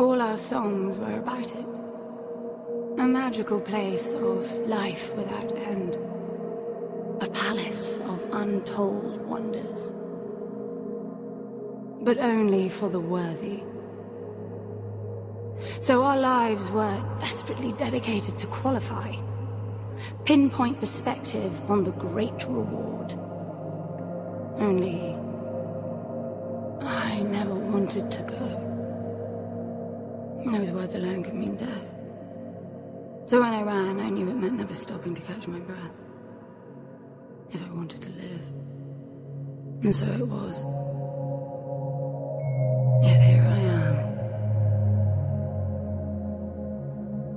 All our songs were about it. A magical place of life without end. A palace of untold wonders. But only for the worthy. So our lives were desperately dedicated to qualify. Pinpoint perspective on the great reward. Only... I never wanted to go. Those words alone could mean death. So when I ran, I knew it meant never stopping to catch my breath. If I wanted to live. And so it was. Yet here I am.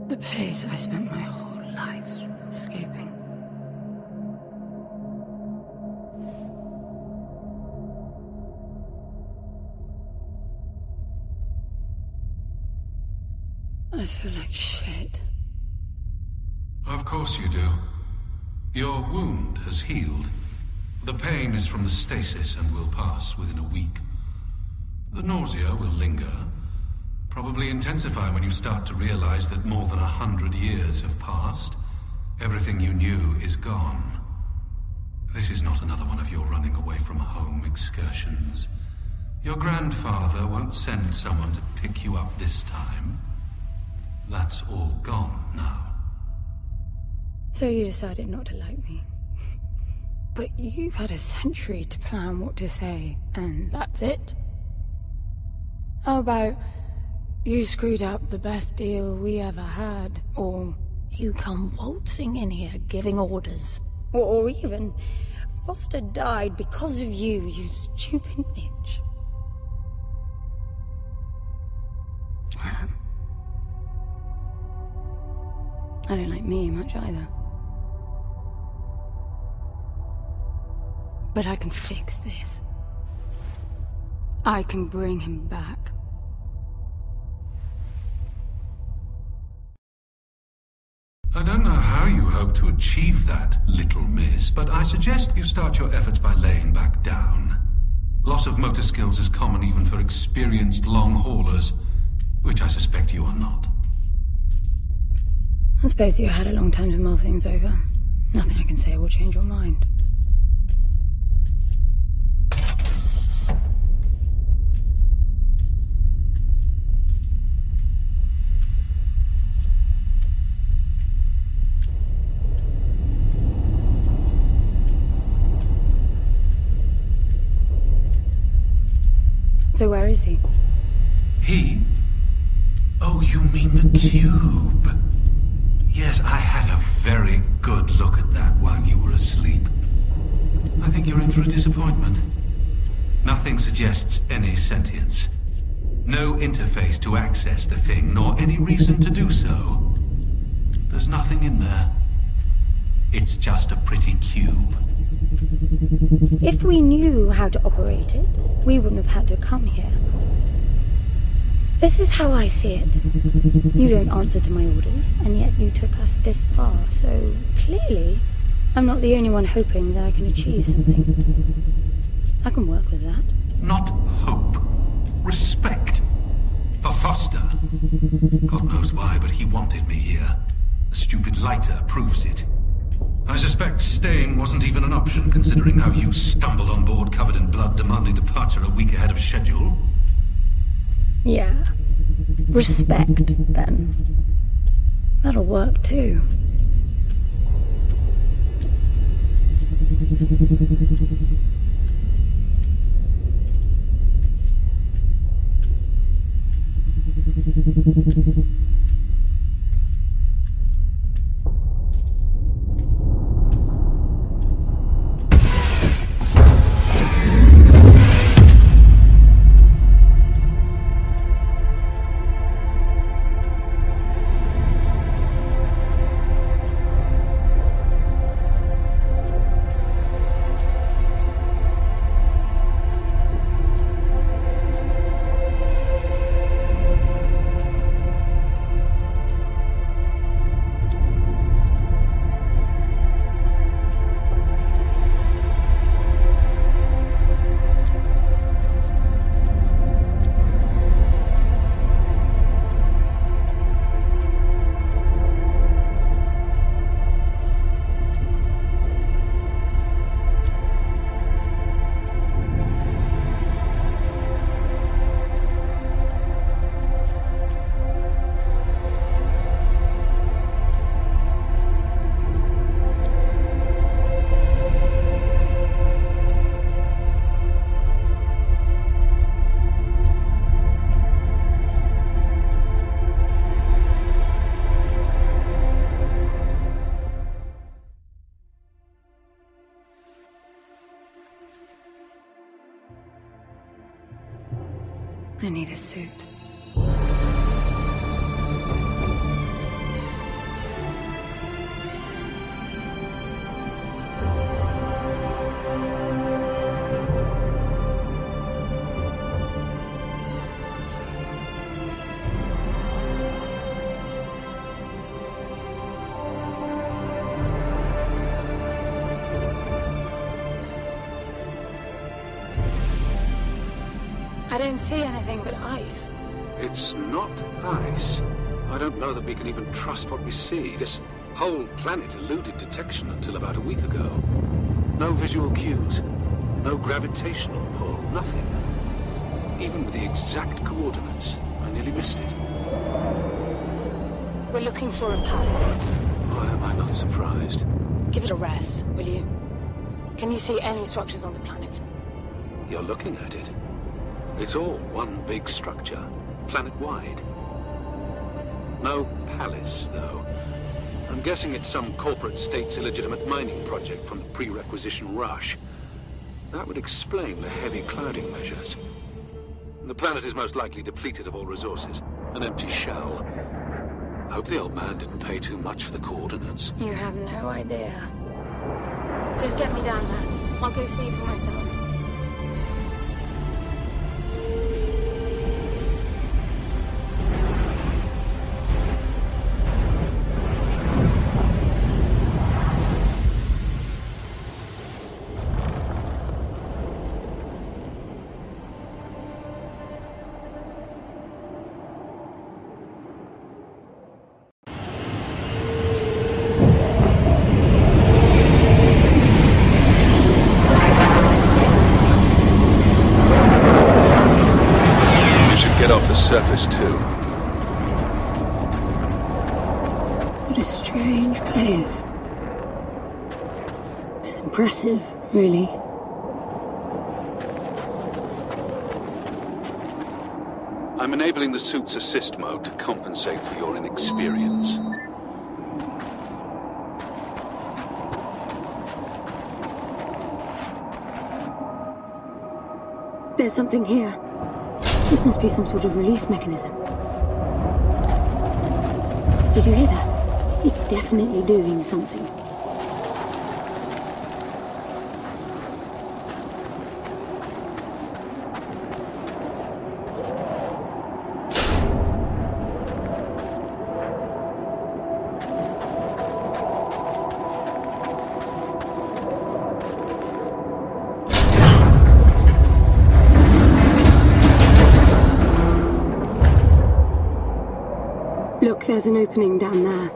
The place I spent my whole life escaping. I feel like shit. Of course you do. Your wound has healed. The pain is from the stasis and will pass within a week. The nausea will linger, probably intensify when you start to realize that more than 100 years have passed. Everything you knew is gone. This is not another one of your running away from home excursions. Your grandfather won't send someone to pick you up this time. That's all gone now. So you decided not to like me. But you've had a century to plan what to say, and that's it? How about you screwed up the best deal we ever had, or you come waltzing in here giving orders, or even Foster died because of you, you stupid bitch. I don't like me much either. But I can fix this. I can bring him back. I don't know how you hope to achieve that, little miss, but I suggest you start your efforts by laying back down. Loss of motor skills is common even for experienced long haulers, which I suspect you are not. I suppose you had a long time to mull things over. Nothing I can say will change your mind. So where is he? He? Oh, you mean the cube. Yes, I had a very good look at that while you were asleep. I think you're in for a disappointment. Nothing suggests any sentience. No interface to access the thing, nor any reason to do so. There's nothing in there. It's just a pretty cube. If we knew how to operate it, we wouldn't have had to come here. This is how I see it. You don't answer to my orders, and yet you took us this far, so clearly I'm not the only one hoping that I can achieve something. I can work with that. Not hope. Respect. For Foster. God knows why, but he wanted me here. The stupid lighter proves it. I suspect staying wasn't even an option, considering how you stumbled on board covered in blood, demanding departure a week ahead of schedule. Yeah. Respect, then. That'll work, too. I need a suit. I don't see anything but ice. It's not ice. I don't know that we can even trust what we see. This whole planet eluded detection until about a week ago. No visual cues, no gravitational pull, nothing. Even with the exact coordinates, I nearly missed it. We're looking for a palace. Why am I not surprised? Give it a rest, will you? Can you see any structures on the planet? You're looking at it. It's all one big structure, planet-wide. No palace, though. I'm guessing it's some corporate state's illegitimate mining project from the pre-requisition rush. That would explain the heavy clouding measures. The planet is most likely depleted of all resources. An empty shell. Hope the old man didn't pay too much for the coordinates. You have no idea. Just get me down there. I'll go see for myself. Off the surface too. What a strange place. It's impressive, really. I'm enabling the suit's assist mode to compensate for your inexperience. There's something here. It must be some sort of release mechanism. Did you hear that? It's definitely doing something. Look, there's an opening down there.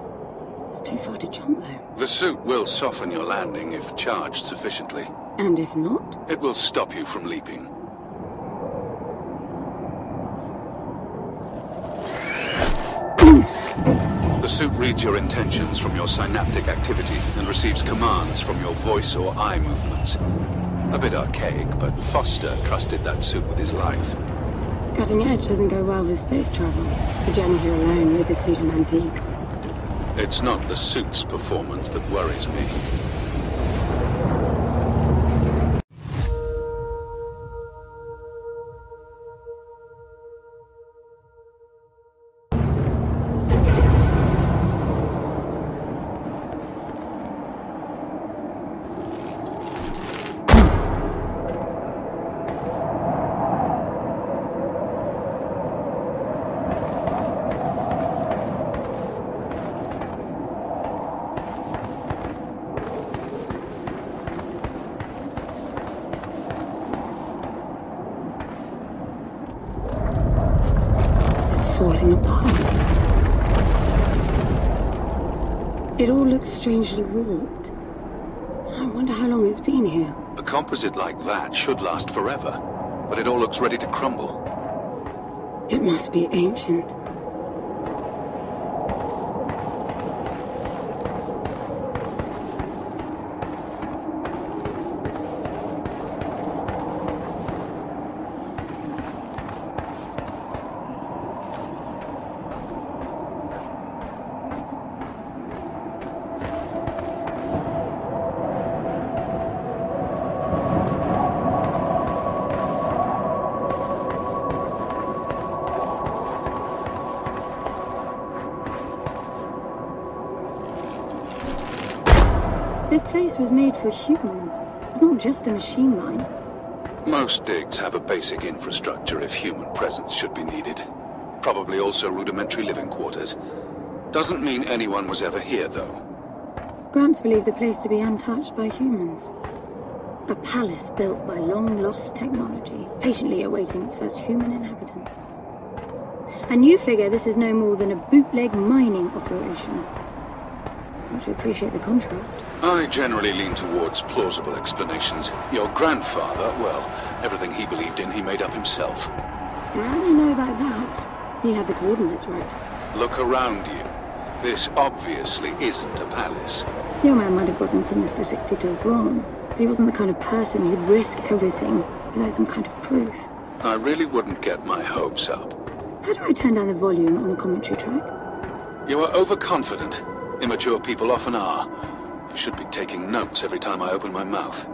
It's too far to jump, though. The suit will soften your landing if charged sufficiently. And if not? It will stop you from leaping. The suit reads your intentions from your synaptic activity and receives commands from your voice or eye movements. A bit archaic, but Foster trusted that suit with his life. Cutting edge doesn't go well with space travel. The journey here alone made the suit an antique. It's not the suit's performance that worries me. Falling apart. It all looks strangely warped. I wonder how long it's been here. A composite like that should last forever, but it all looks ready to crumble. It must be ancient. place was made for humans. It's not just a machine mine. Most digs have a basic infrastructure if human presence should be needed. Probably also rudimentary living quarters. Doesn't mean anyone was ever here, though. Gramps believed the place to be untouched by humans. A palace built by long-lost technology, patiently awaiting its first human inhabitants. And you figure this is no more than a bootleg mining operation. Don't you appreciate the contrast? I generally lean towards plausible explanations. Your grandfather, well, everything he believed in, he made up himself. I don't know about that. He had the coordinates right. Look around you. This obviously isn't a palace. Your man might have gotten some aesthetic details wrong, but he wasn't the kind of person who'd risk everything without some kind of proof. I really wouldn't get my hopes up. How do I turn down the volume on the commentary track? You are overconfident. Immature people often are. You should be taking notes every time I open my mouth.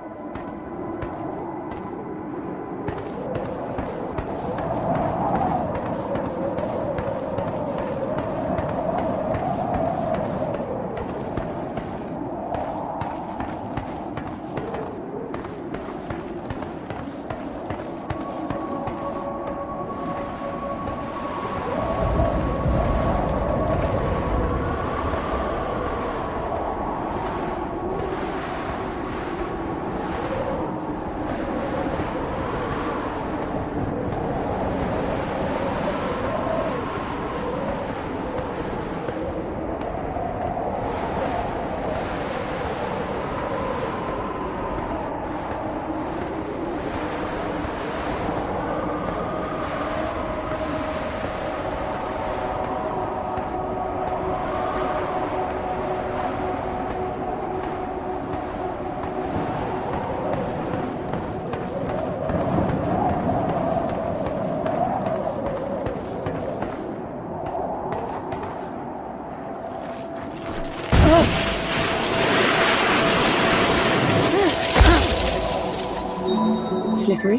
Slippery.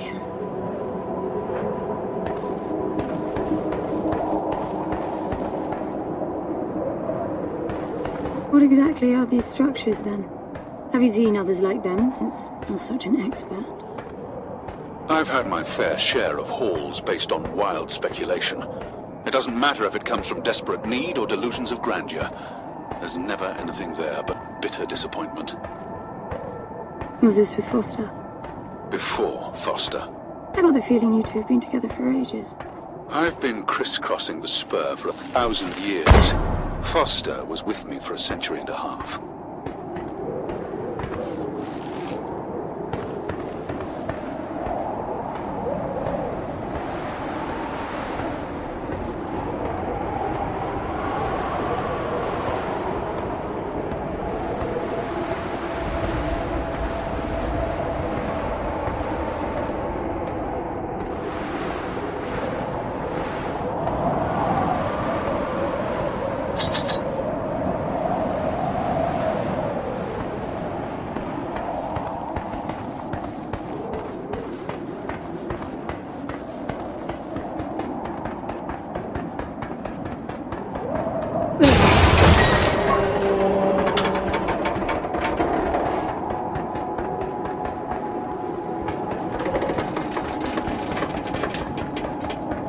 What exactly are these structures, then? Have you seen others like them, since you're such an expert? I've had my fair share of hauls based on wild speculation. It doesn't matter if it comes from desperate need or delusions of grandeur. There's never anything there but bitter disappointment. Was this with Foster? Before Foster. I got the feeling you two have been together for ages. I've been crisscrossing the spur for 1,000 years. Foster was with me for a century and a half.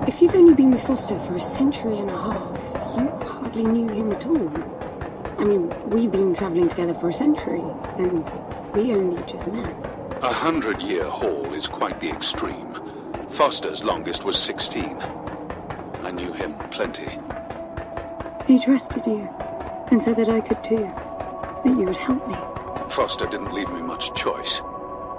If you've only been with Foster for a century and a half, you hardly knew him at all. I mean, we've been traveling together for a century, and we only just met. 100-year haul is quite the extreme. Foster's longest was 16. I knew him plenty. He trusted you, and said that I could too, that you would help me. Foster didn't leave me much choice.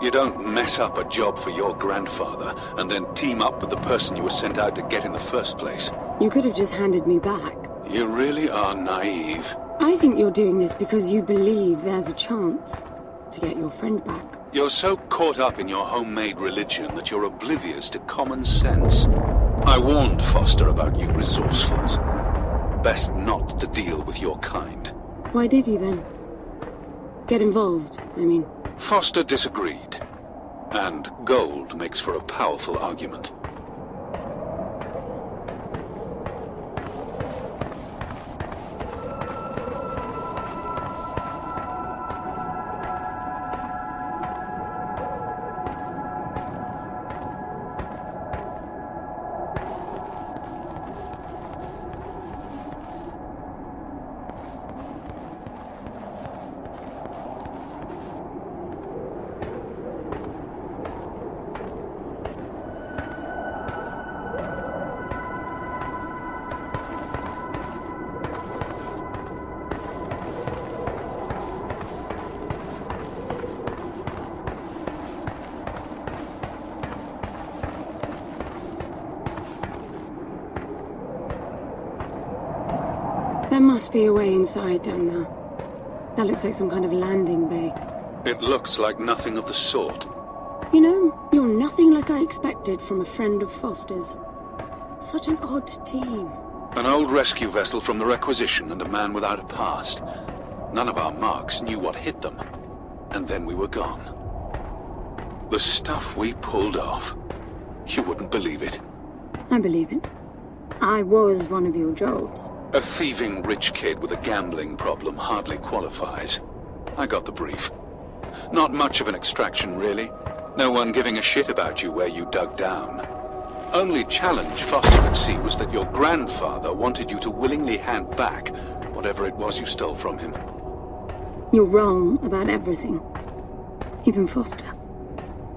You don't mess up a job for your grandfather and then team up with the person you were sent out to get in the first place. You could have just handed me back. You really are naive. I think you're doing this because you believe there's a chance to get your friend back. You're so caught up in your homemade religion that you're oblivious to common sense. I warned Foster about you resourcefuls. Best not to deal with your kind. Why did you then? Get involved, I mean. Foster disagreed. And gold makes for a powerful argument. There must be a way inside down there. That looks like some kind of landing bay. It looks like nothing of the sort. You know, you're nothing like I expected from a friend of Foster's. Such an odd team. An old rescue vessel from the Requisition and a man without a past. None of our marks knew what hit them. And then we were gone. The stuff we pulled off. You wouldn't believe it. I believe it. I was one of your jobs. A thieving rich kid with a gambling problem hardly qualifies. I got the brief. Not much of an extraction, really. No one giving a shit about you where you dug down. Only challenge Foster could see was that your grandfather wanted you to willingly hand back whatever it was you stole from him. You're wrong about everything. Even Foster.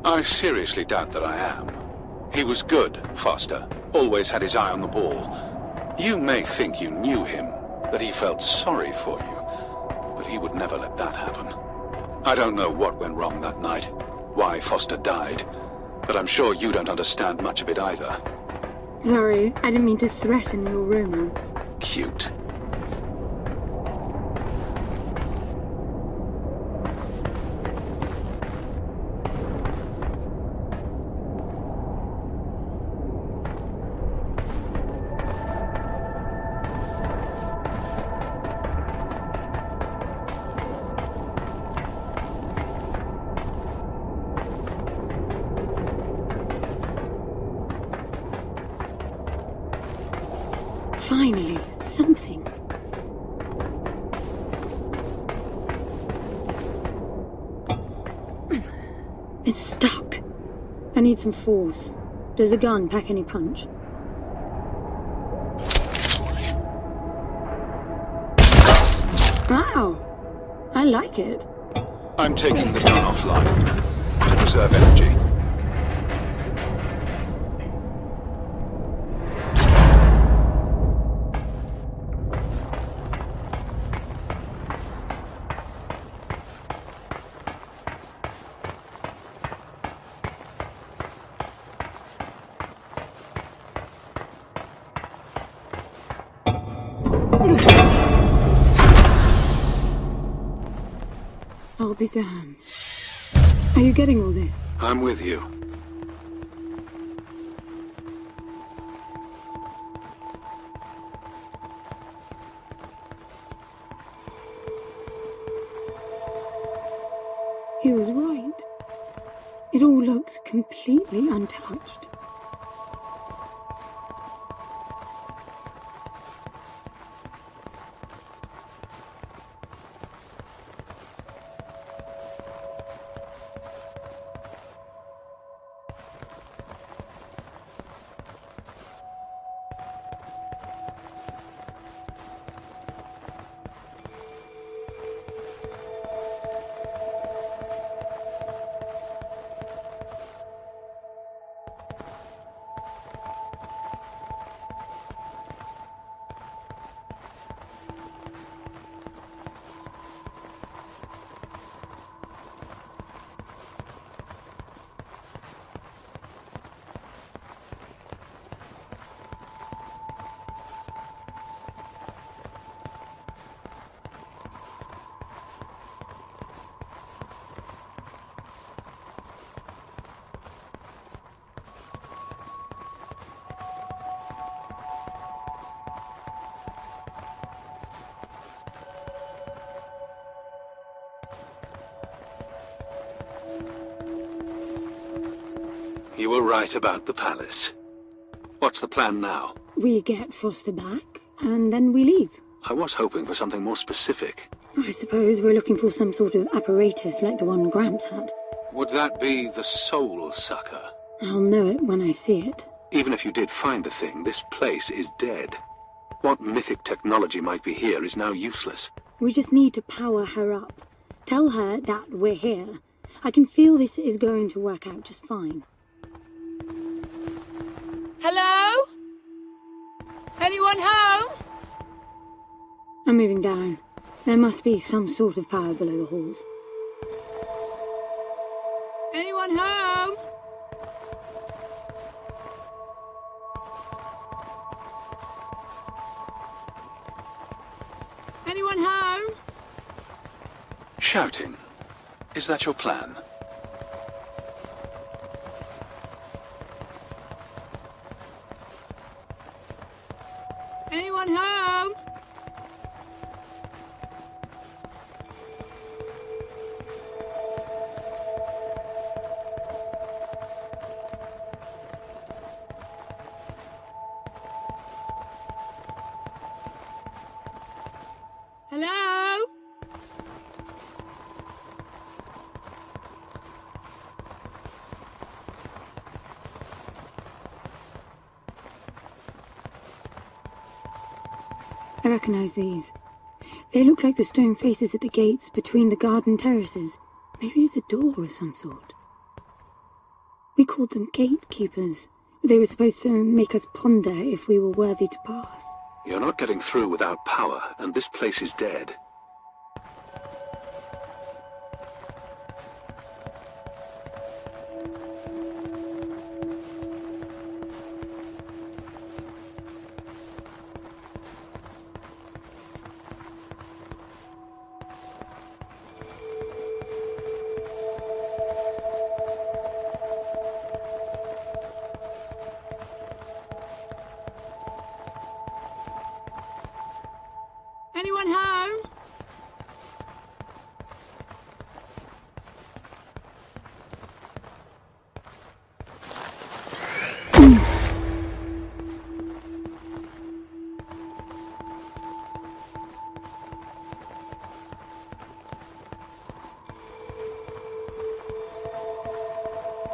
I seriously doubt that I am. He was good, Foster. Always had his eye on the ball. You may think you knew him, that he felt sorry for you, but he would never let that happen. I don't know what went wrong that night, why Foster died, but I'm sure you don't understand much of it either. Sorry, I didn't mean to threaten your romance. Cute. Finally, something. It's stuck. I need some force. Does the gun pack any punch? Wow! I like it. I'm taking the gun offline to preserve energy. I'll be damned. Are you getting all this? I'm with you. He was right. It all looks completely untouched. You were right about the palace. What's the plan now? We get Foster back, and then we leave. I was hoping for something more specific. I suppose we're looking for some sort of apparatus like the one Gramps had. Would that be the Soul Sucker? I'll know it when I see it. Even if you did find the thing, this place is dead. What mythic technology might be here is now useless. We just need to power her up. Tell her that we're here. I can feel this is going to work out just fine. Hello? Anyone home? I'm moving down. There must be some sort of power below the halls. Anyone home? Shouting. Is that your plan? Anyone home? Hello? I recognize these. They look like the stone faces at the gates between the garden terraces. Maybe it's a door of some sort. We called them gatekeepers. They were supposed to make us ponder if we were worthy to pass. You're not getting through without power, and this place is dead. Anyone home?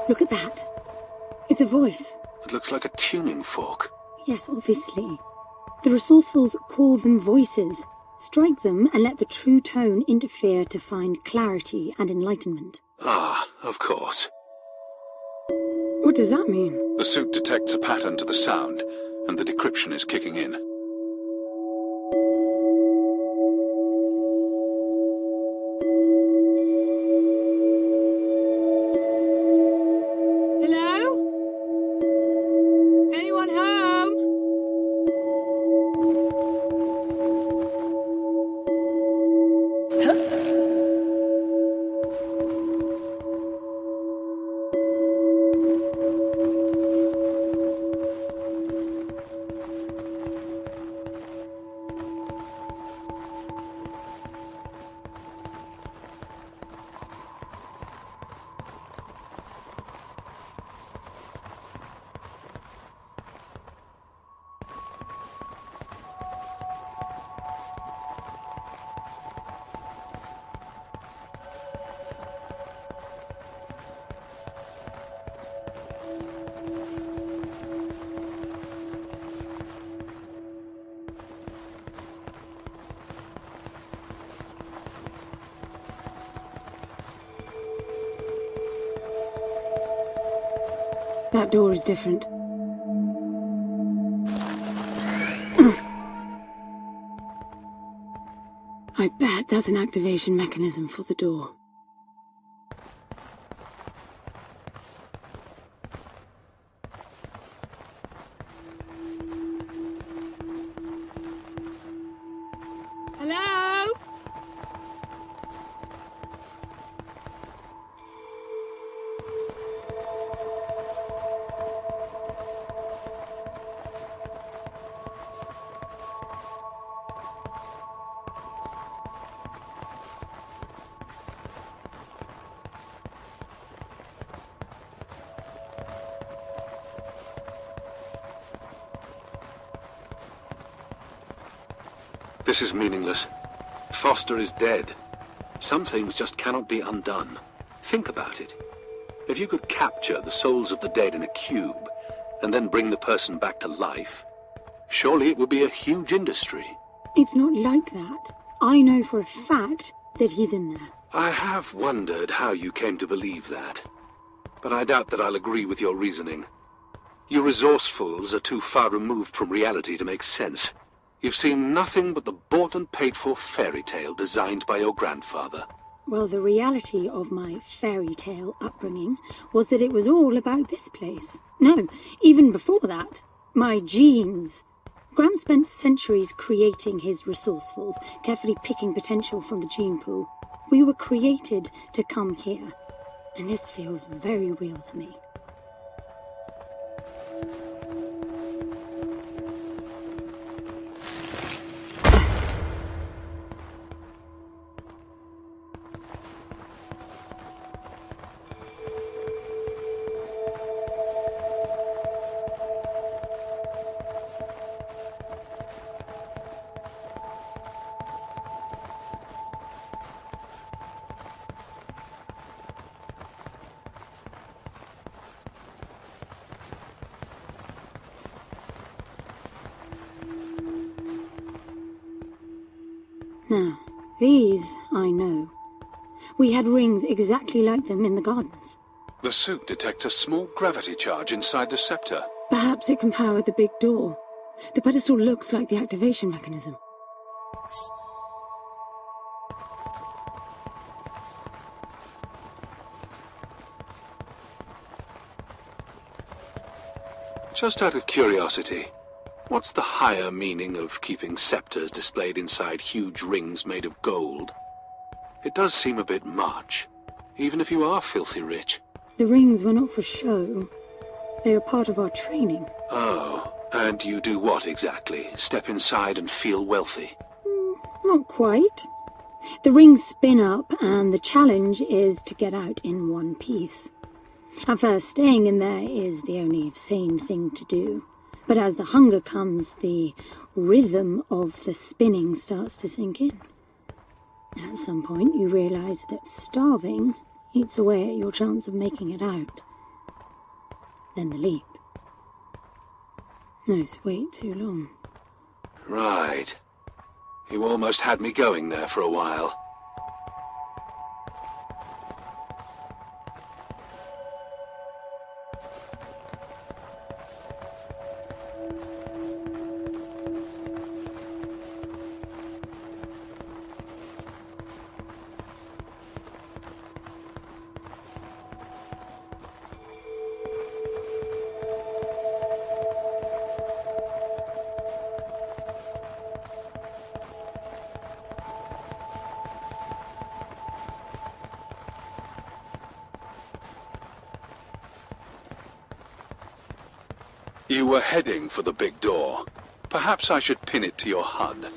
Look at that. It's a voice. It looks like a tuning fork. Yes, obviously. The resourcefuls call them voices. Strike them and let the true tone interfere to find clarity and enlightenment. Ah, of course. What does that mean? The suit detects a pattern to the sound, and the decryption is kicking in. Hello? Anyone home? That door is different. I bet that's an activation mechanism for the door. Hello? This is meaningless. Foster is dead. Some things just cannot be undone. Think about it. If you could capture the souls of the dead in a cube, and then bring the person back to life, surely it would be a huge industry. It's not like that. I know for a fact that he's in there. I have wondered how you came to believe that, but I doubt that I'll agree with your reasoning. You resourcefuls are too far removed from reality to make sense. You've seen nothing but the bought and paid for fairy tale designed by your grandfather. Well, the reality of my fairy tale upbringing was that it was all about this place. No, even before that, my genes. Graham spent centuries creating his resourcefuls, carefully picking potential from the gene pool. We were created to come here, and this feels very real to me. Now, these I know. We had rings exactly like them in the gardens. The suit detects a small gravity charge inside the scepter. Perhaps it can power the big door. The pedestal looks like the activation mechanism. Just out of curiosity, what's the higher meaning of keeping scepters displayed inside huge rings made of gold? It does seem a bit much, even if you are filthy rich. The rings were not for show. They are part of our training. Oh, and you do what exactly? Step inside and feel wealthy? Not quite. The rings spin up, and the challenge is to get out in one piece. At first, staying in there is the only sane thing to do. But as the hunger comes, the rhythm of the spinning starts to sink in. At some point, you realize that starving eats away at your chance of making it out. Then the leap. No, wait too long. Right. You almost had me going there for a while. You were heading for the big door. Perhaps I should pin it to your HUD.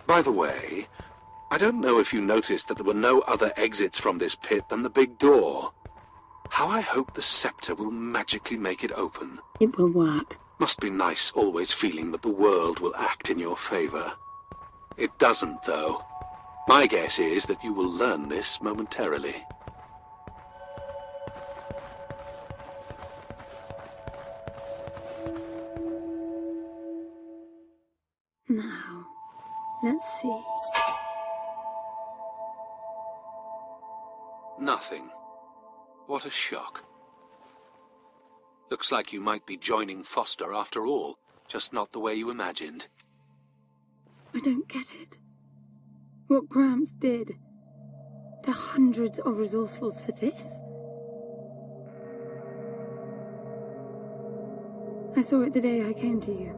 By the way, I don't know if you noticed that there were no other exits from this pit than the big door. How I hope the scepter will magically make it open. It will work. Must be nice always feeling that the world will act in your favor. It doesn't, though. My guess is that you will learn this momentarily. Now, let's see. Nothing. What a shock. Looks like you might be joining Foster after all, just not the way you imagined. I don't get it. What Gramps did to hundreds of resourcefuls for this? I saw it the day I came to you.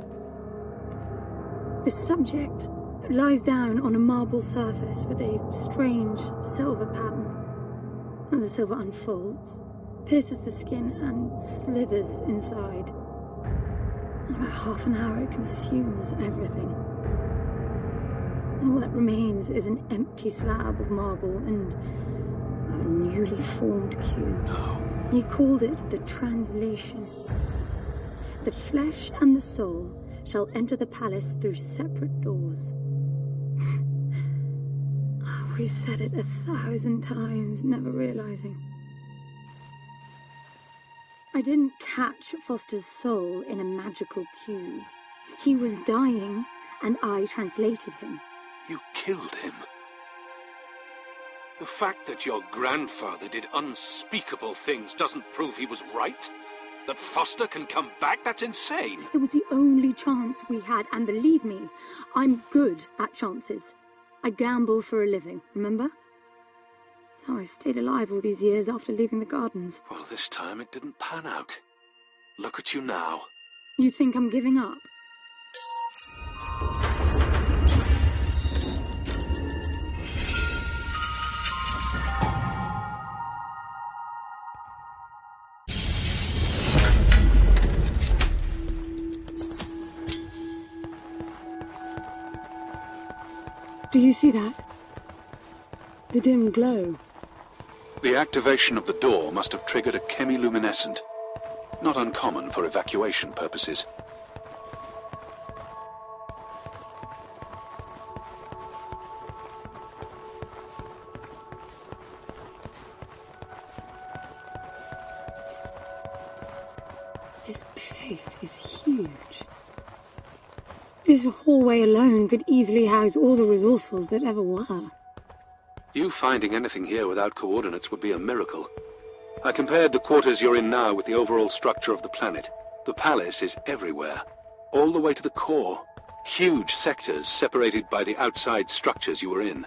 The subject lies down on a marble surface with a strange silver pattern, and the silver unfolds, pierces the skin, and slithers inside. In about half an hour, it consumes everything. All that remains is an empty slab of marble and a newly formed cube. No. He called it the Translation. The flesh and the soul shall enter the palace through separate doors. We said it 1,000 times, never realizing. I didn't catch Foster's soul in a magical cube. He was dying, and I translated him. You killed him. The fact that your grandfather did unspeakable things doesn't prove he was right? That Foster can come back? That's insane! It was the only chance we had, and believe me, I'm good at chances. I gamble for a living, remember? That's how I stayed alive all these years after leaving the gardens. Well, this time it didn't pan out. Look at you now. You think I'm giving up? Do you see that? The dim glow. The activation of the door must have triggered a chemiluminescent. Not uncommon for evacuation purposes. This place is huge. This hallway alone could easily house all the resourcefuls that ever were. You finding anything here without coordinates would be a miracle. I compared the quarters you're in now with the overall structure of the planet. The palace is everywhere, all the way to the core. Huge sectors separated by the outside structures you were in.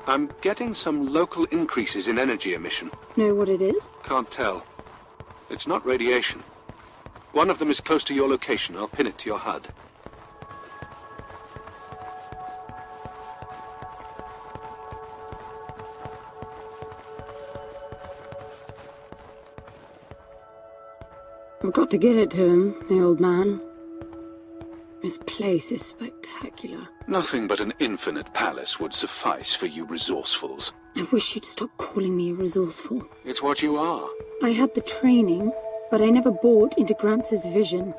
I'm getting some local increases in energy emission. Know what it is? Can't tell. It's not radiation. One of them is close to your location. I'll pin it to your HUD. I've got to give it to him, the old man. This place is spectacular. Nothing but an infinite palace would suffice for you resourcefuls. I wish you'd stop calling me a resourceful. It's what you are. I had the training, but I never bought into Gramps' vision.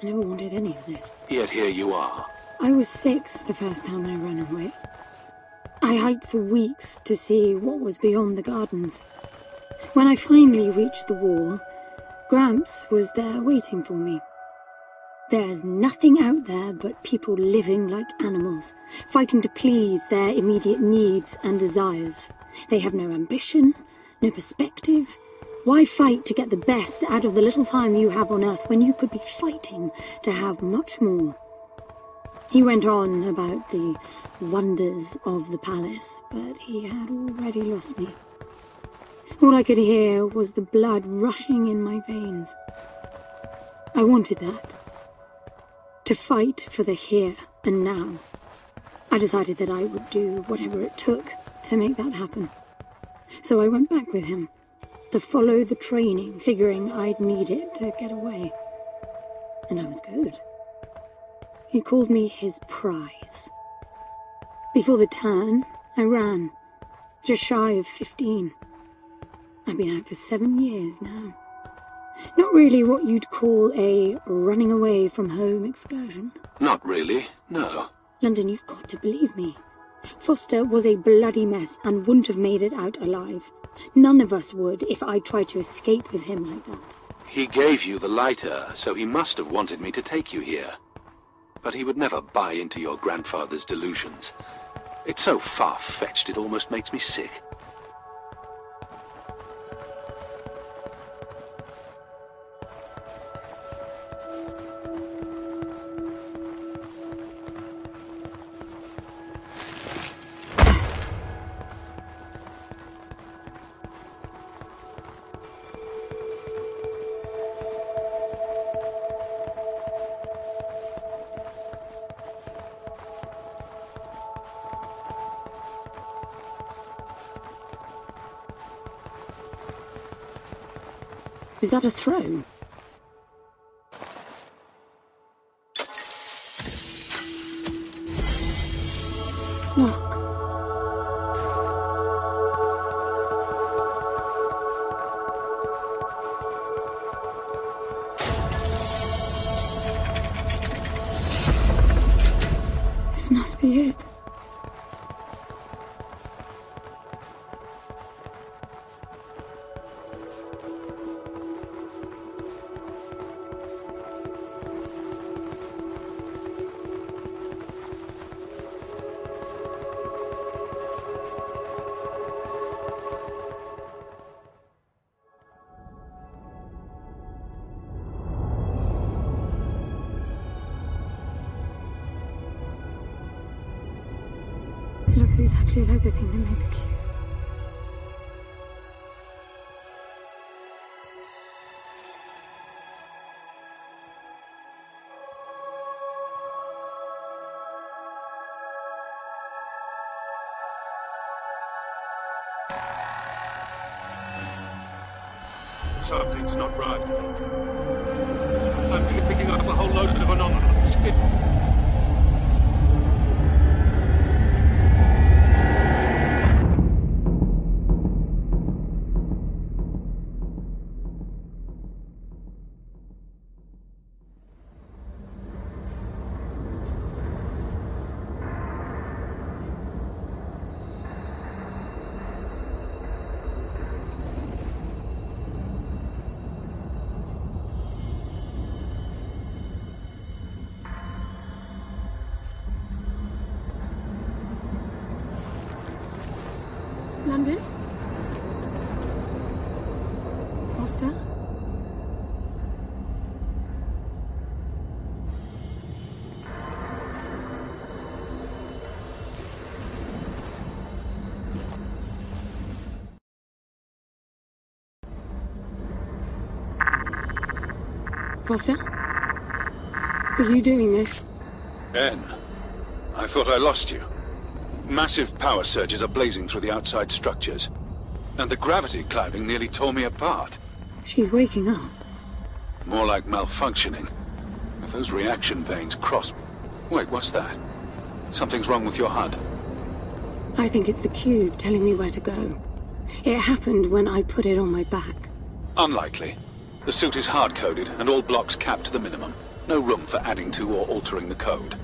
I never wanted any of this. Yet here you are. I was 6 the first time I ran away. I hiked for weeks to see what was beyond the gardens. When I finally reached the wall, Gramps was there waiting for me. There's nothing out there but people living like animals, fighting to please their immediate needs and desires. They have no ambition, no perspective. Why fight to get the best out of the little time you have on Earth when you could be fighting to have much more? He went on about the wonders of the palace, but he had already lost me. All I could hear was the blood rushing in my veins. I wanted that. To fight for the here and now. I decided that I would do whatever it took to make that happen. So I went back with him, to follow the training, figuring I'd need it to get away. And I was good. He called me his prize. Before the turn, I ran, just shy of 15. I've been out for 7 years now. Not really what you'd call a running away from home excursion. Not really, no. London, you've got to believe me. Foster was a bloody mess and wouldn't have made it out alive. None of us would if I tried to escape with him like that. He gave you the lighter, so he must have wanted me to take you here. But he would never buy into your grandfather's delusions. It's so far-fetched it almost makes me sick. Is that a throne? Look. This must be it. It looks exactly like the thing that made the cube. Something's not right. I'm picking up a whole load of anomalies. London? Foster? Foster? Are you doing this? Ben, I thought I lost you. Massive power surges are blazing through the outside structures. And the gravity clouding nearly tore me apart. She's waking up. More like malfunctioning. If those reaction veins cross... Wait, what's that? Something's wrong with your HUD. I think it's the cube telling me where to go. It happened when I put it on my back. Unlikely. The suit is hard-coded and all blocks capped to the minimum. No room for adding to or altering the code.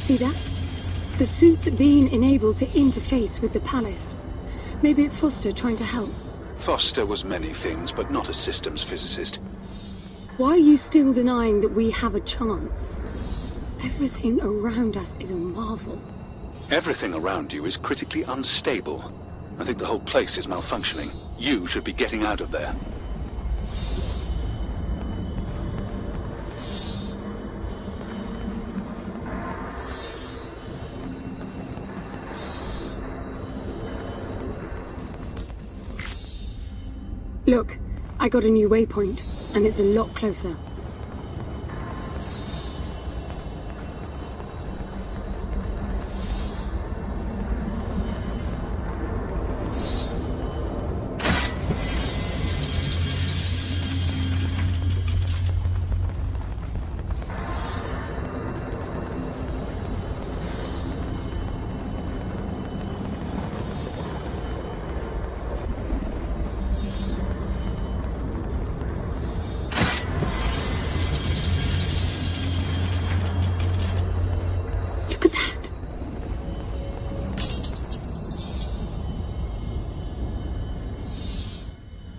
See that? The suit's being enabled to interface with the palace. Maybe it's Foster trying to help. Foster was many things, but not a systems physicist. Why are you still denying that we have a chance? Everything around us is a marvel. Everything around you is critically unstable. I think the whole place is malfunctioning. You should be getting out of there. Look, I got a new waypoint, and it's a lot closer.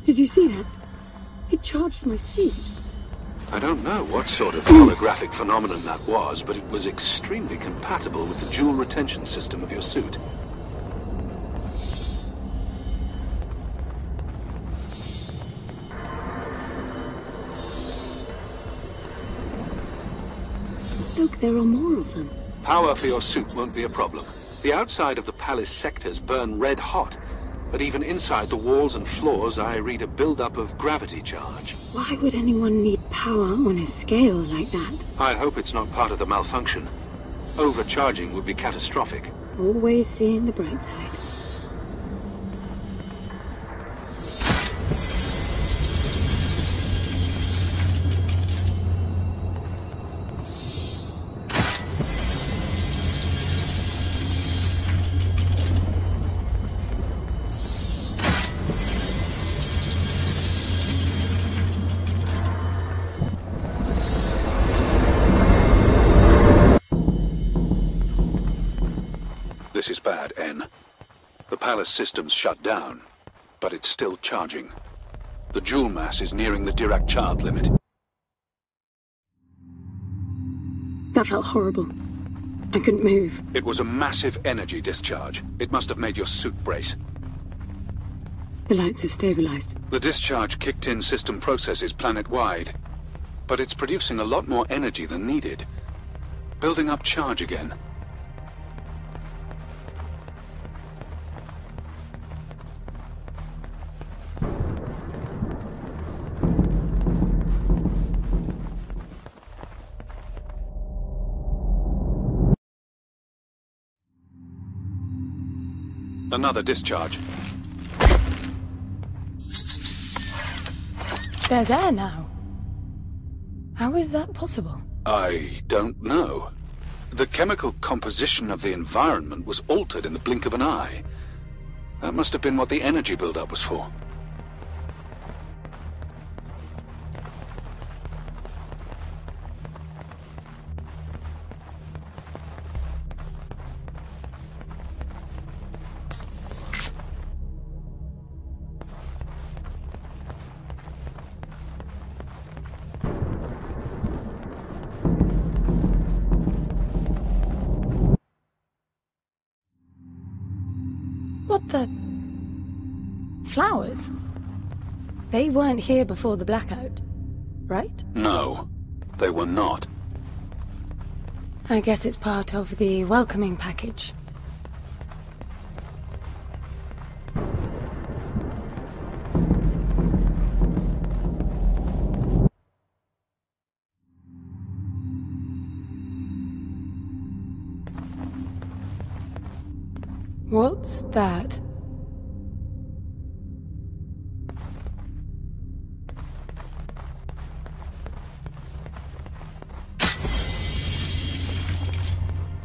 Did you see that? It charged my suit. I don't know what sort of holographic phenomenon that was, but it was extremely compatible with the dual retention system of your suit. Look, there are more of them. Power for your suit won't be a problem. The outside of the palace sectors burn red hot. But even inside the walls and floors, I read a build-up of gravity charge. Why would anyone need power on a scale like that? I hope it's not part of the malfunction. Overcharging would be catastrophic. Always seeing the bright side. This is bad, N. The palace system's shut down, but it's still charging. The joule mass is nearing the Dirac-Child limit. That felt horrible. I couldn't move. It was a massive energy discharge. It must have made your suit brace. The lights have stabilized. The discharge kicked in system processes planet-wide, but it's producing a lot more energy than needed. Building up charge again. Another discharge. There's air now. How is that possible? I don't know. The chemical composition of the environment was altered in the blink of an eye. That must have been what the energy buildup was for. What the... Flowers? They weren't here before the blackout, right? No, they were not. I guess it's part of the welcoming package. What's that?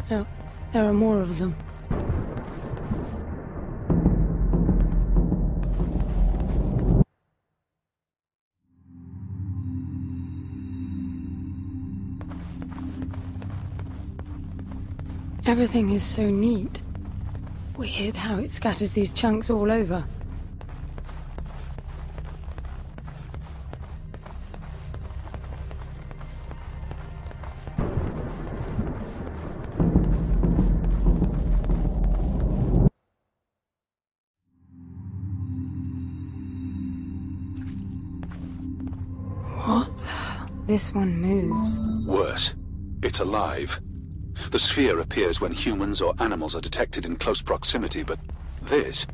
Oh, there are more of them. Everything is so neat. Weird how it scatters these chunks all over. What the... This one moves. Worse, it's alive. The sphere appears when humans or animals are detected in close proximity, but this...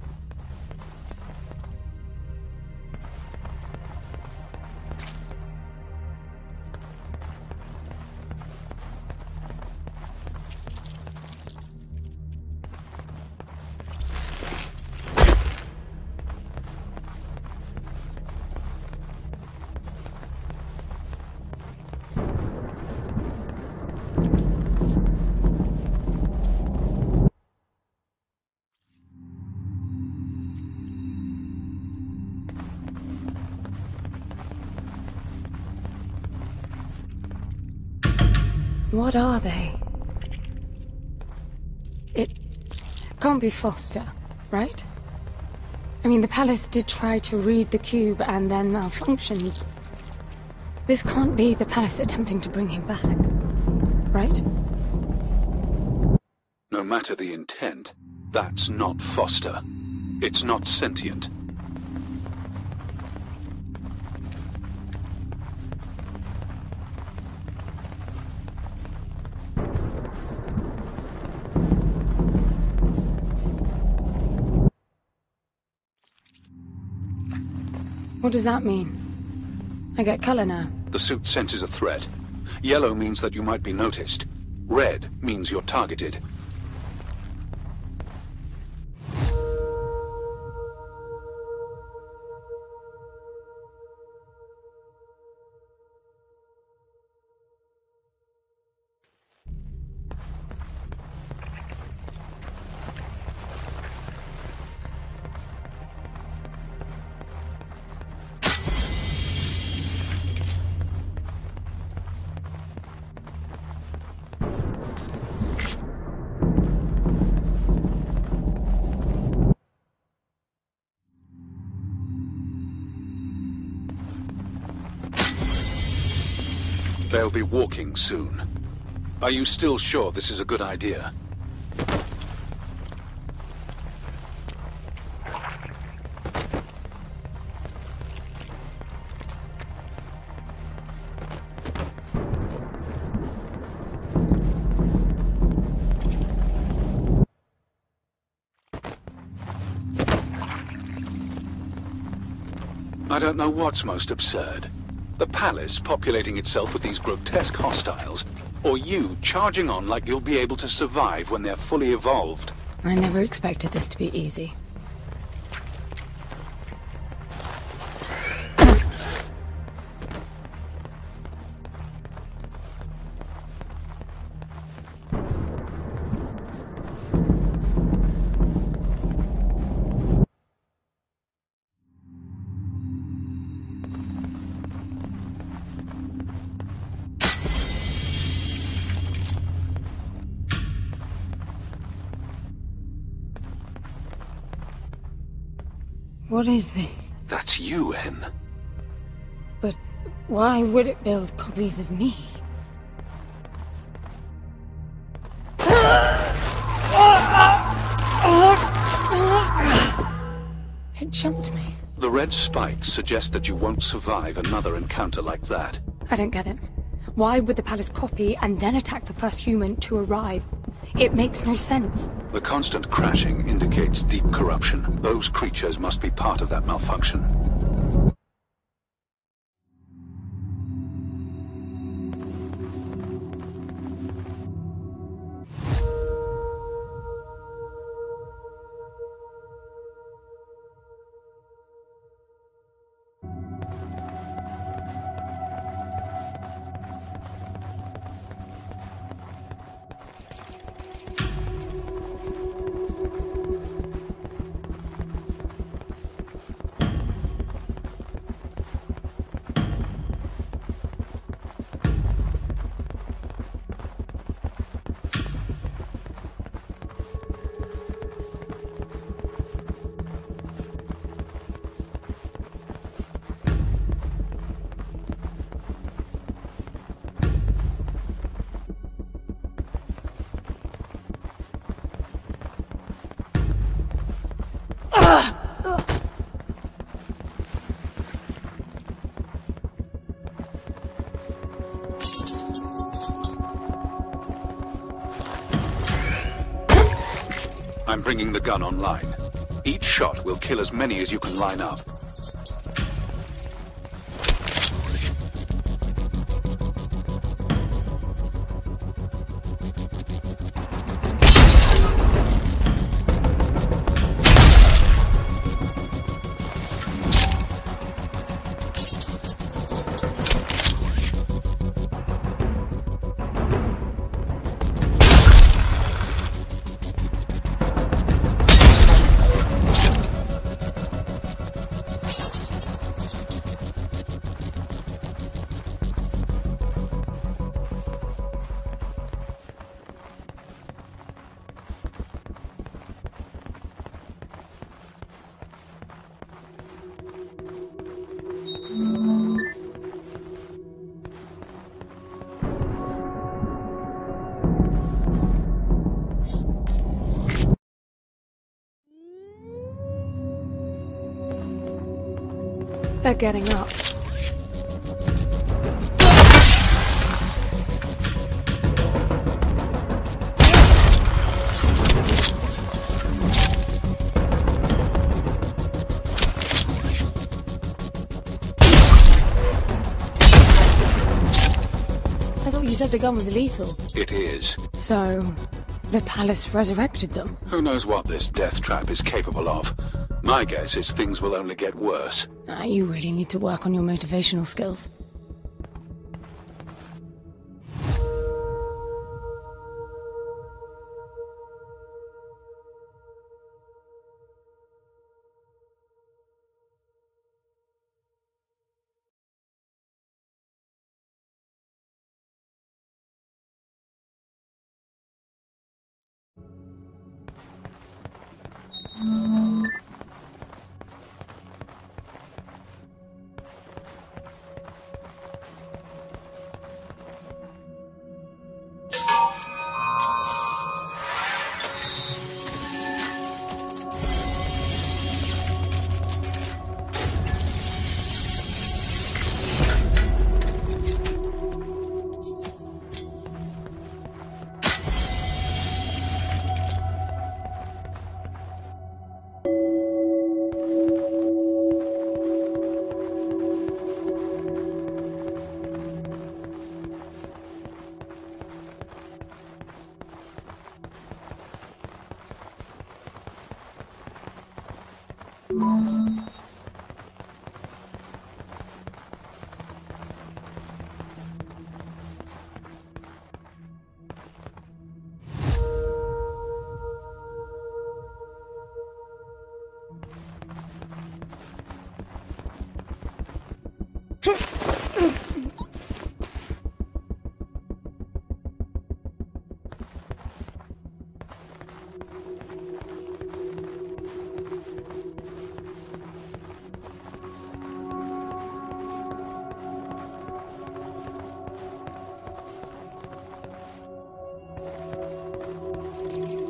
What are they? It can't be Foster, right? I mean, the palace did try to read the cube and then malfunctioned. This can't be the palace attempting to bring him back, right? No matter the intent, that's not Foster. It's not sentient. What does that mean? I get color now. The suit senses a threat. Yellow means that you might be noticed. Red means you're targeted. They'll be walking soon. Are you still sure this is a good idea? I don't know what's most absurd. The palace populating itself with these grotesque hostiles, or you charging on like you'll be able to survive when they're fully evolved. I never expected this to be easy. What is this? That's you, En. But why would it build copies of me? It jumped me. The red spikes suggest that you won't survive another encounter like that. I don't get it. Why would the palace copy and then attack the first human to arrive? It makes no sense. The constant crashing indicates deep corruption. Those creatures must be part of that malfunction. I'm bringing the gun online. Each shot will kill as many as you can line up. They're getting up. You said the gun was lethal. It is. So, the palace resurrected them? Who knows what this death trap is capable of? My guess is things will only get worse. You really need to work on your motivational skills.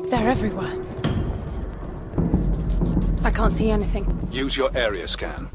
They're everywhere. I can't see anything. Use your area scan.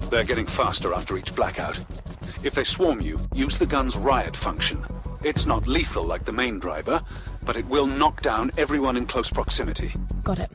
They're getting faster after each blackout. If they swarm you, use the gun's riot function. It's not lethal like the main driver, but it will knock down everyone in close proximity. Got it.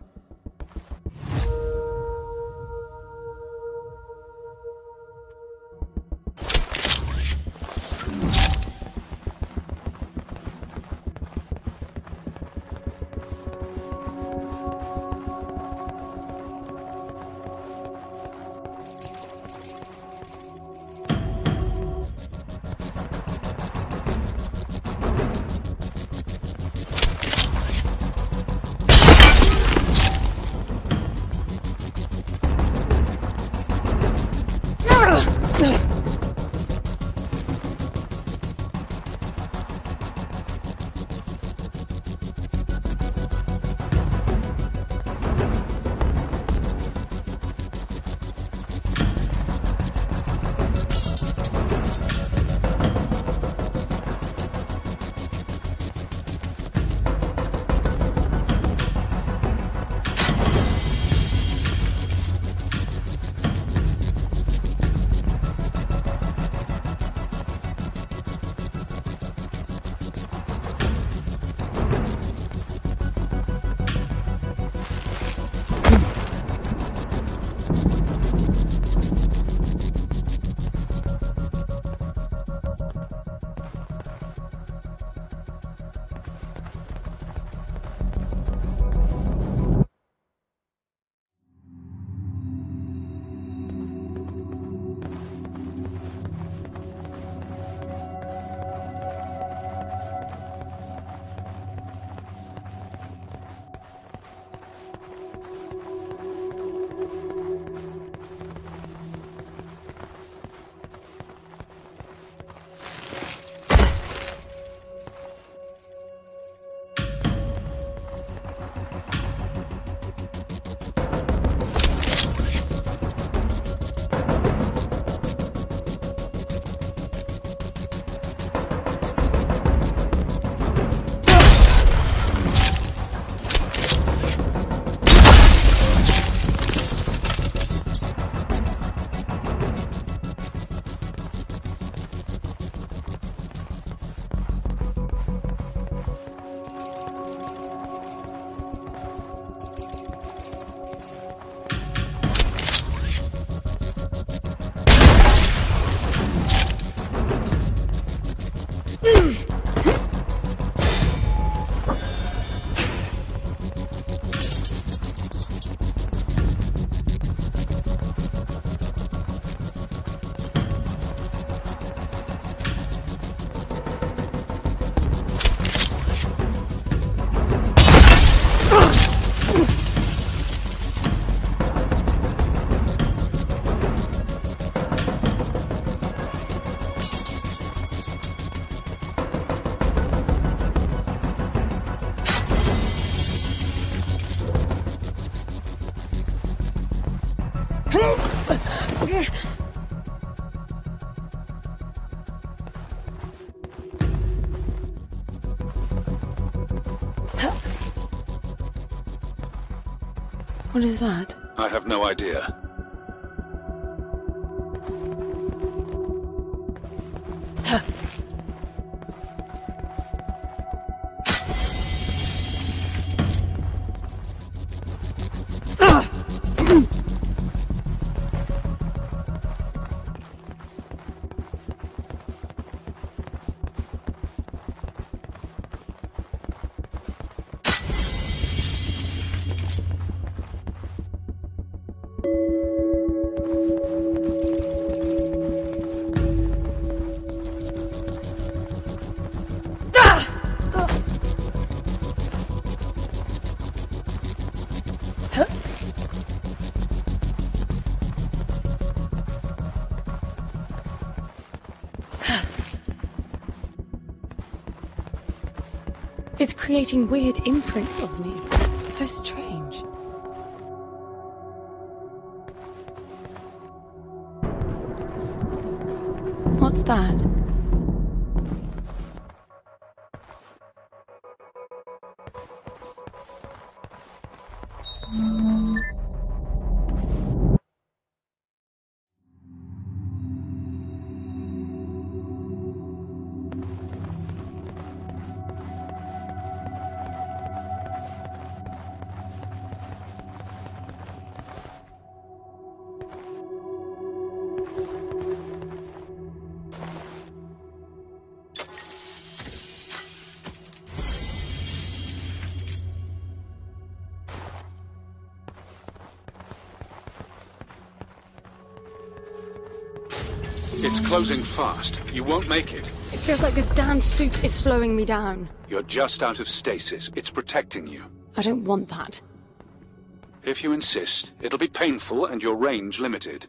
What is that? I have no idea. It's creating weird imprints of me. How strange. What's that? It's closing fast. You won't make it. It feels like this damn suit is slowing me down. You're just out of stasis. It's protecting you. I don't want that. If you insist, it'll be painful and your range limited.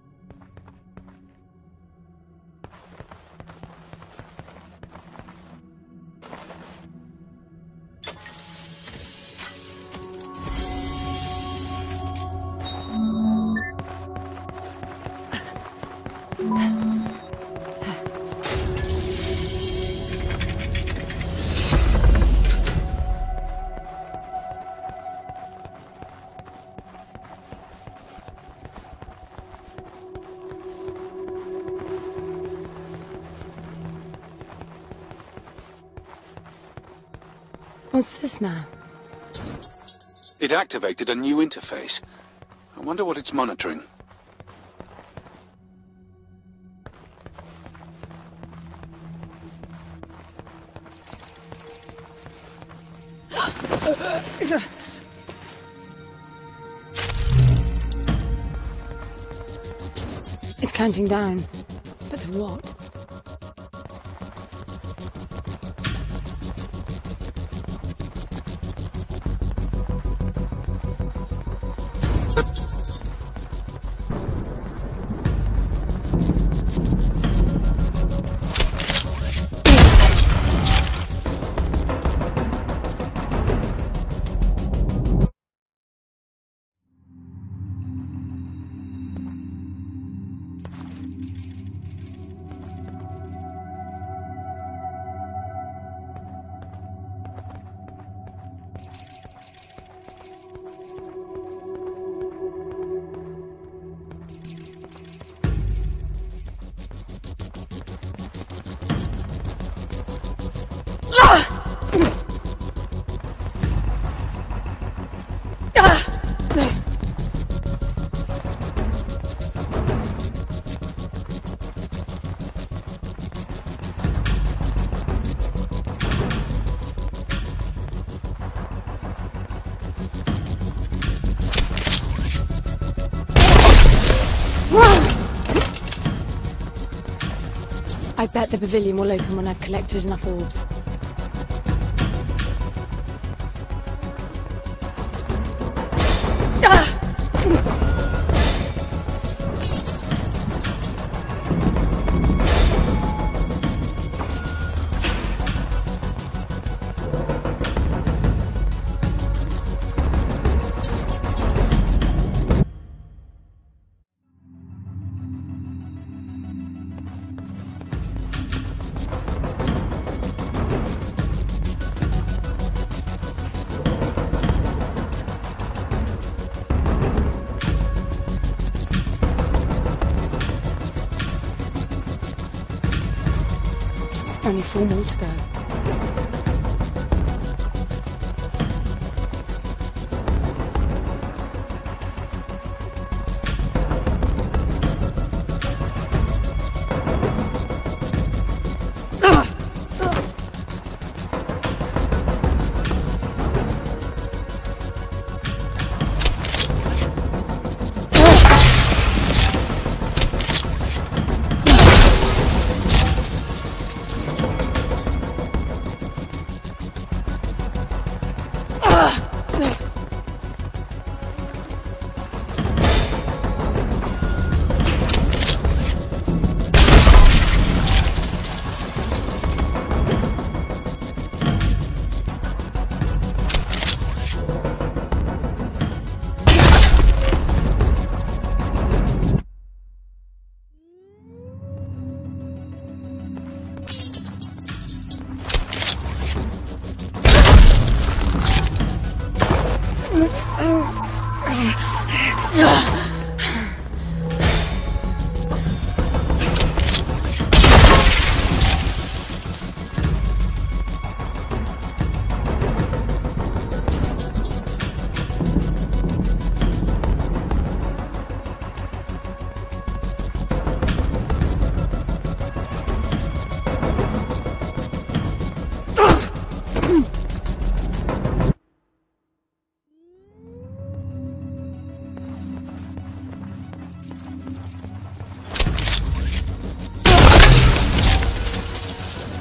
What's this now? It activated a new interface. I wonder what it's monitoring. It's counting down. But to what? I bet the pavilion will open when I've collected enough orbs. Only 4 more to go.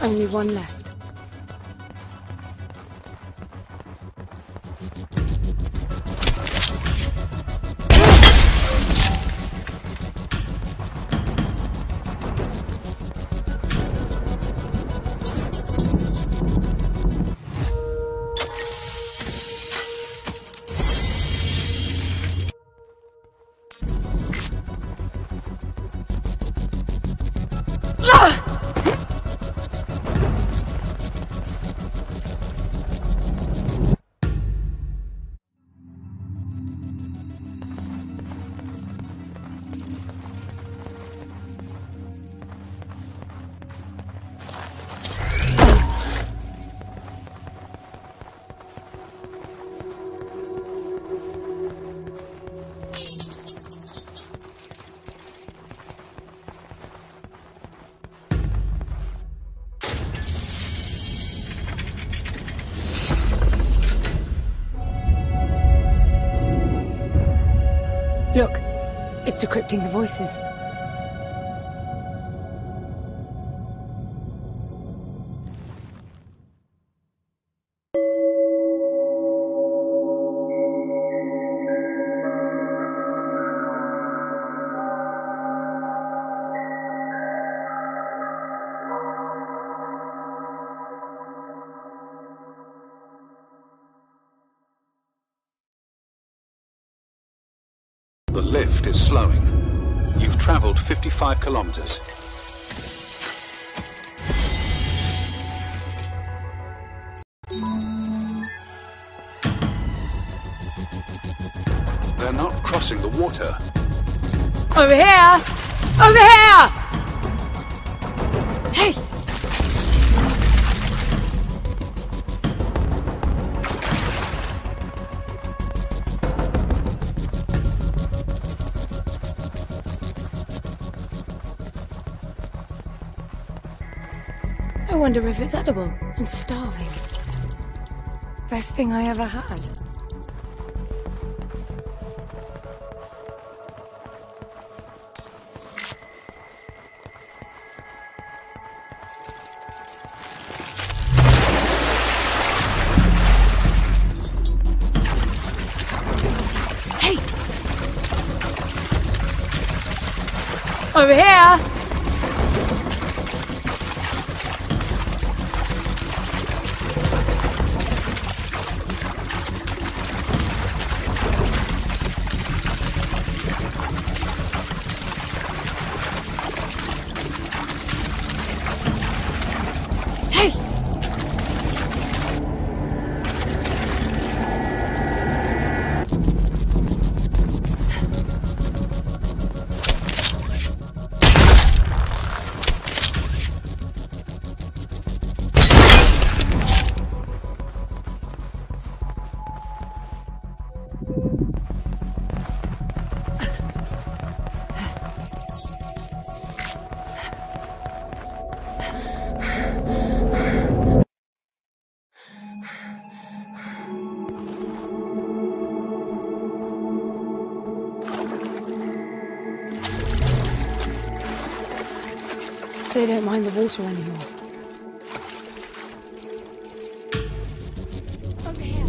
Only one left. Look, it's decrypting the voices. The lift is slowing. You've traveled 55 kilometers. They're not crossing the water. Over here! Over here! Hey! I wonder if it's edible. I'm starving. Best thing I ever had. Hey! Over here! They don't mind the water anymore. Over here.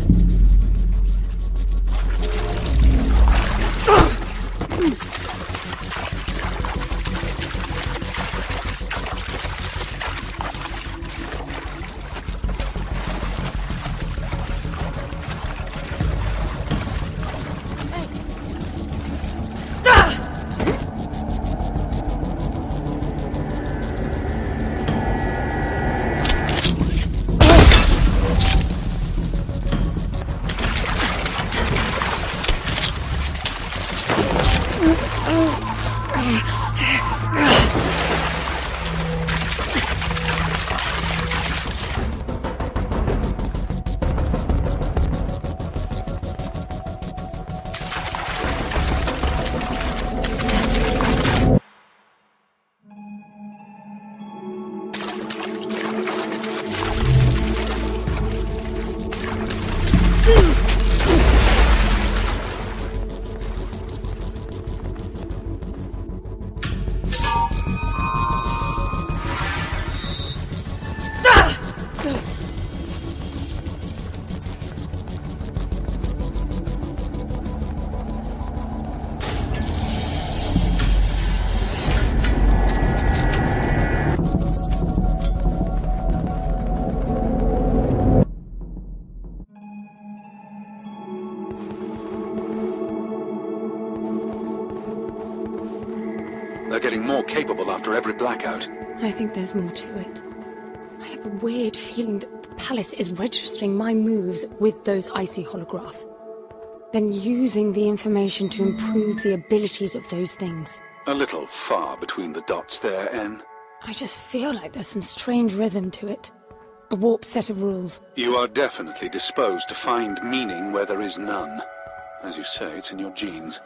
They're getting more capable after every blackout. I think there's more to it. I have a weird feeling that the palace is registering my moves with those icy holographs, then using the information to improve the abilities of those things. A little far between the dots there, En. I just feel like there's some strange rhythm to it. A warped set of rules. You are definitely disposed to find meaning where there is none. As you say, it's in your genes.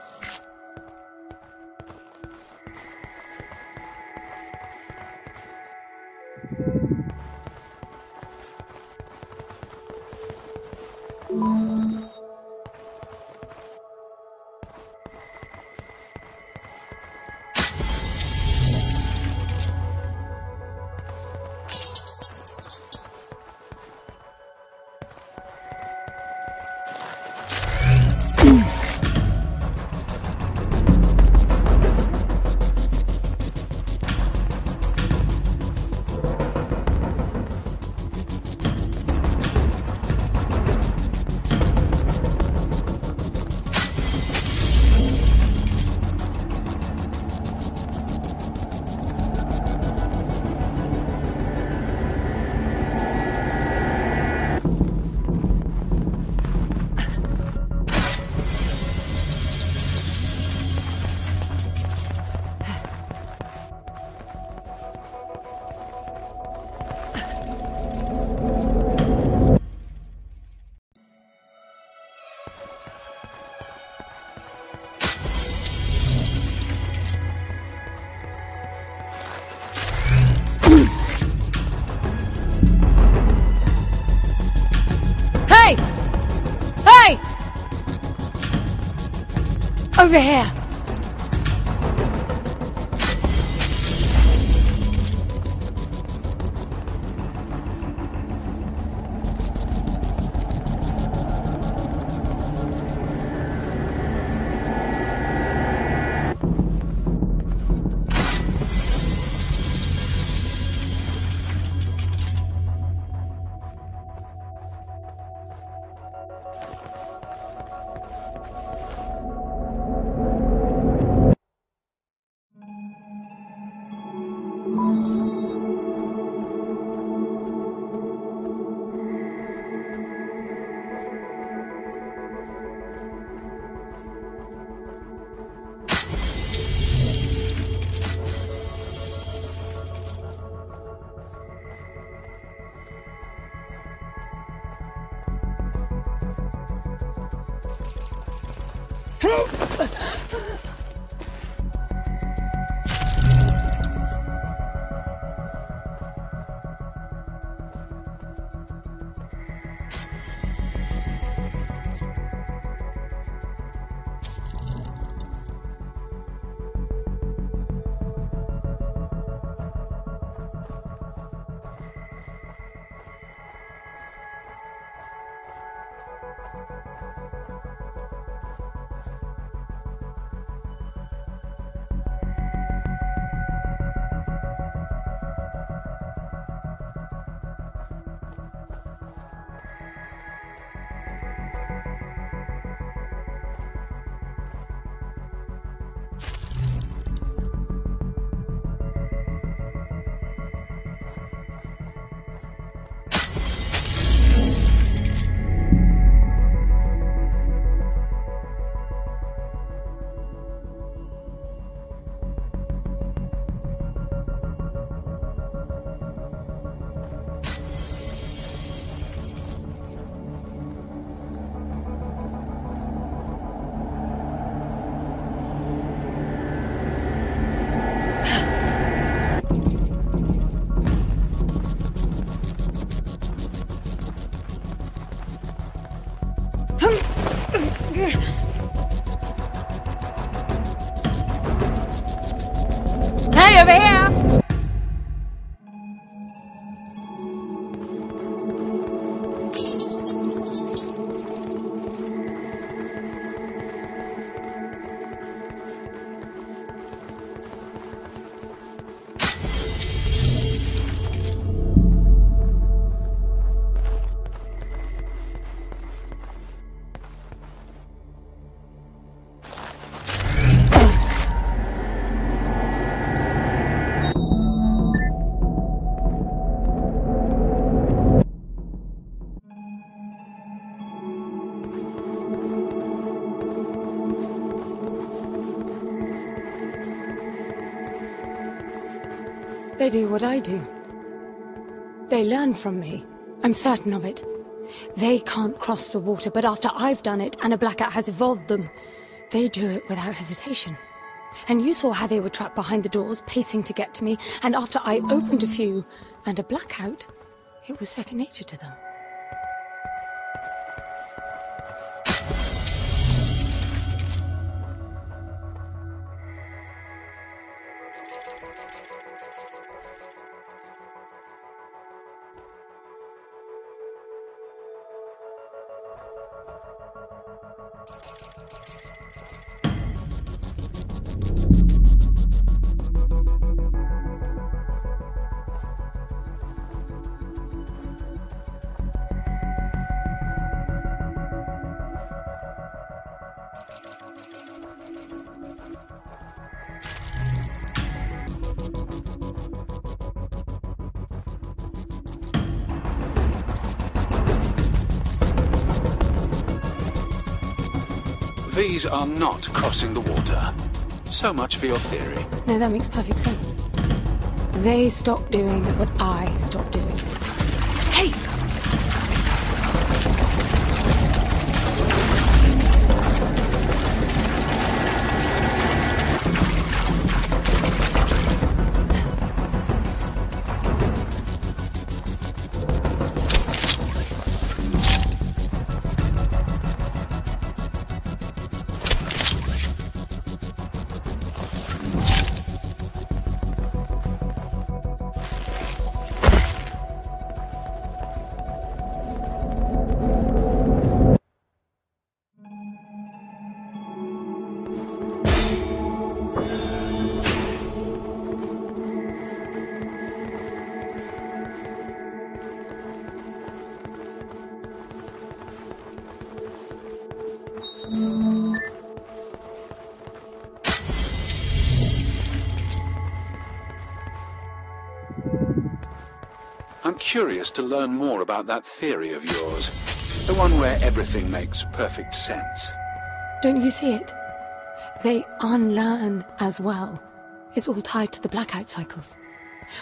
Hey! Hey! Over here! Hey, over here! They do what I do. They learn from me. I'm certain of it. They can't cross the water, but after I've done it and a blackout has evolved them, they do it without hesitation. And you saw how they were trapped behind the doors, pacing to get to me, and after I opened a few and a blackout, it was second nature to them. These are not crossing the water. So much for your theory. No, that makes perfect sense. They stopped doing what I stopped doing. Hey! I'm curious to learn more about that theory of yours. The one where everything makes perfect sense. Don't you see it? They unlearn as well. It's all tied to the blackout cycles.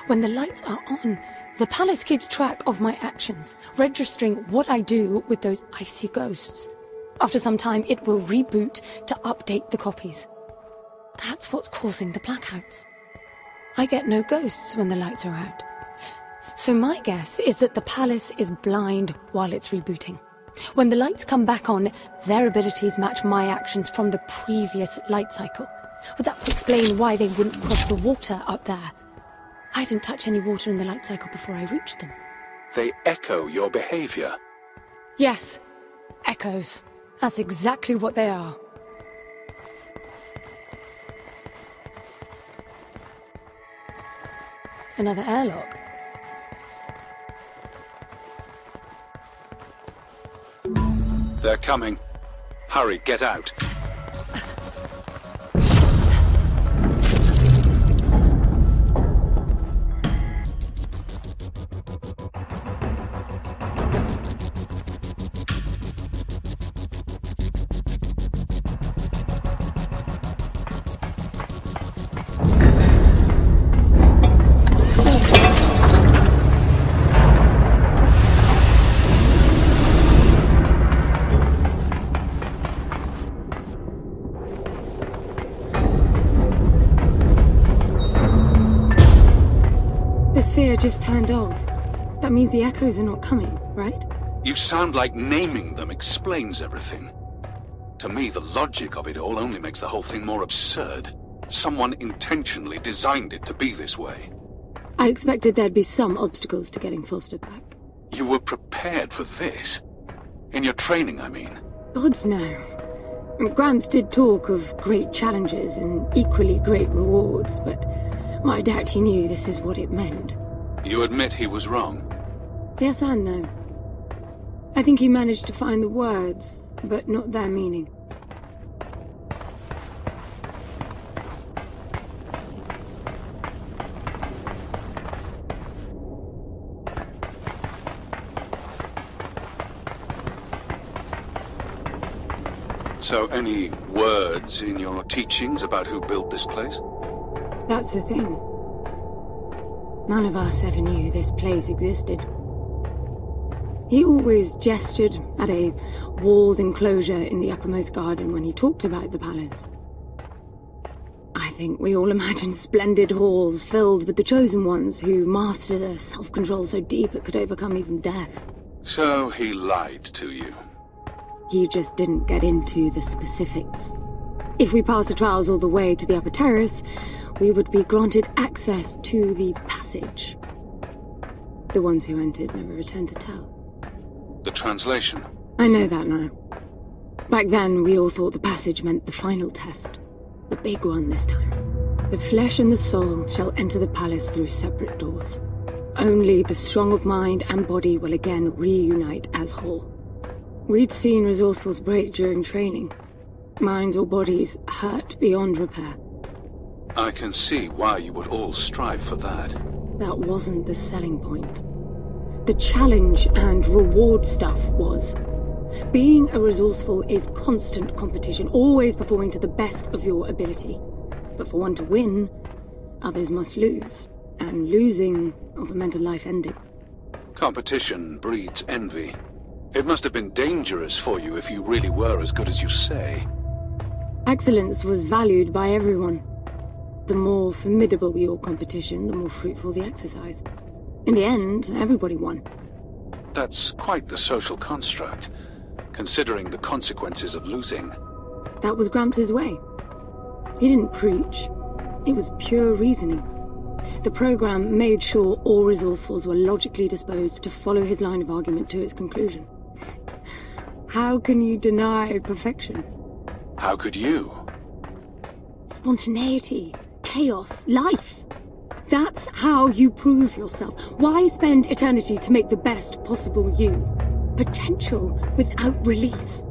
When the lights are on, the palace keeps track of my actions, registering what I do with those icy ghosts. After some time, it will reboot to update the copies. That's what's causing the blackouts. I get no ghosts when the lights are out. So my guess is that the palace is blind while it's rebooting. When the lights come back on, their abilities match my actions from the previous light cycle. Would that explain why they wouldn't cross the water up there? I didn't touch any water in the light cycle before I reached them. They echo your behavior. Yes, echoes. That's exactly what they are. Another airlock. They're coming. Hurry, get out. The sphere just turned off. That means the echoes are not coming, right? You sound like naming them explains everything. To me, the logic of it all only makes the whole thing more absurd. Someone intentionally designed it to be this way. I expected there'd be some obstacles to getting Foster back. You were prepared for this? In your training, I mean. Gods no. Gramps did talk of great challenges and equally great rewards, but I doubt he knew this is what it meant. You admit he was wrong? Yes and no. I think he managed to find the words, but not their meaning. So any words in your teachings about who built this place? That's the thing. None of us ever knew this place existed. He always gestured at a walled enclosure in the uppermost garden when he talked about the palace. I think we all imagined splendid halls filled with the chosen ones who mastered a self-control so deep it could overcome even death. So he lied to you? He just didn't get into the specifics. If we passed the trials all the way to the upper terrace, we would be granted access to the passage. The ones who entered never returned to tell. The translation? I know that now. Back then, we all thought the passage meant the final test. The big one this time. The flesh and the soul shall enter the palace through separate doors. Only the strong of mind and body will again reunite as whole. We'd seen resourcefuls break during training. Minds or bodies hurt beyond repair. I can see why you would all strive for that. That wasn't the selling point. The challenge and reward stuff was. Being a resourceful is constant competition, always performing to the best of your ability. But for one to win, others must lose. And losing often meant a life ending. Competition breeds envy. It must have been dangerous for you if you really were as good as you say. Excellence was valued by everyone. The more formidable your competition, the more fruitful the exercise. In the end, everybody won. That's quite the social construct, considering the consequences of losing. That was Gramps' way. He didn't preach. It was pure reasoning. The program made sure all resourcefuls were logically disposed to follow his line of argument to its conclusion. How can you deny perfection? How could you? Spontaneity, chaos, life. That's how you prove yourself. Why spend eternity to make the best possible you? Potential without release.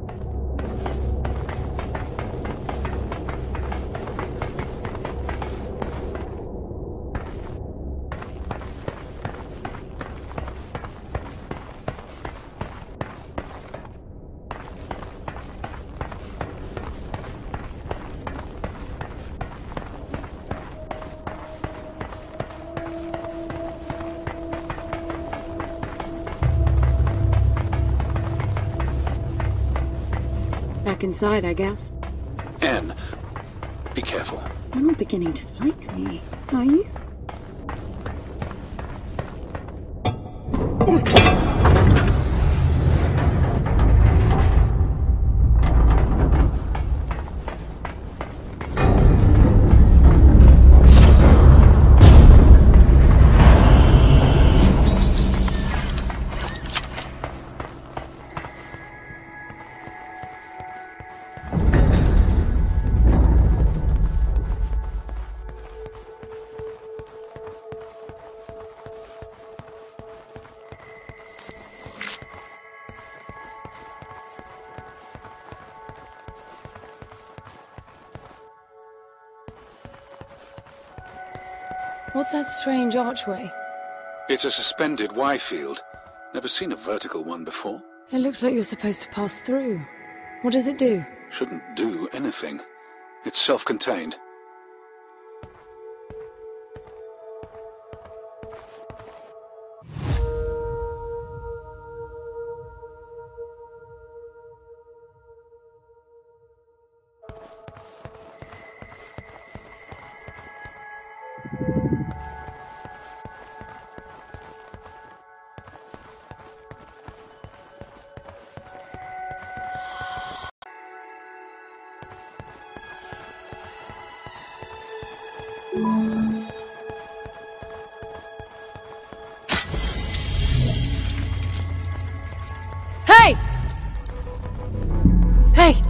Back inside, I guess. Anne, be careful. You're not beginning to like me, are you? What's that strange archway? It's a suspended Y field. Never seen a vertical one before. It looks like you're supposed to pass through. What does it do? Shouldn't do anything. It's self-contained. Hey! Hey!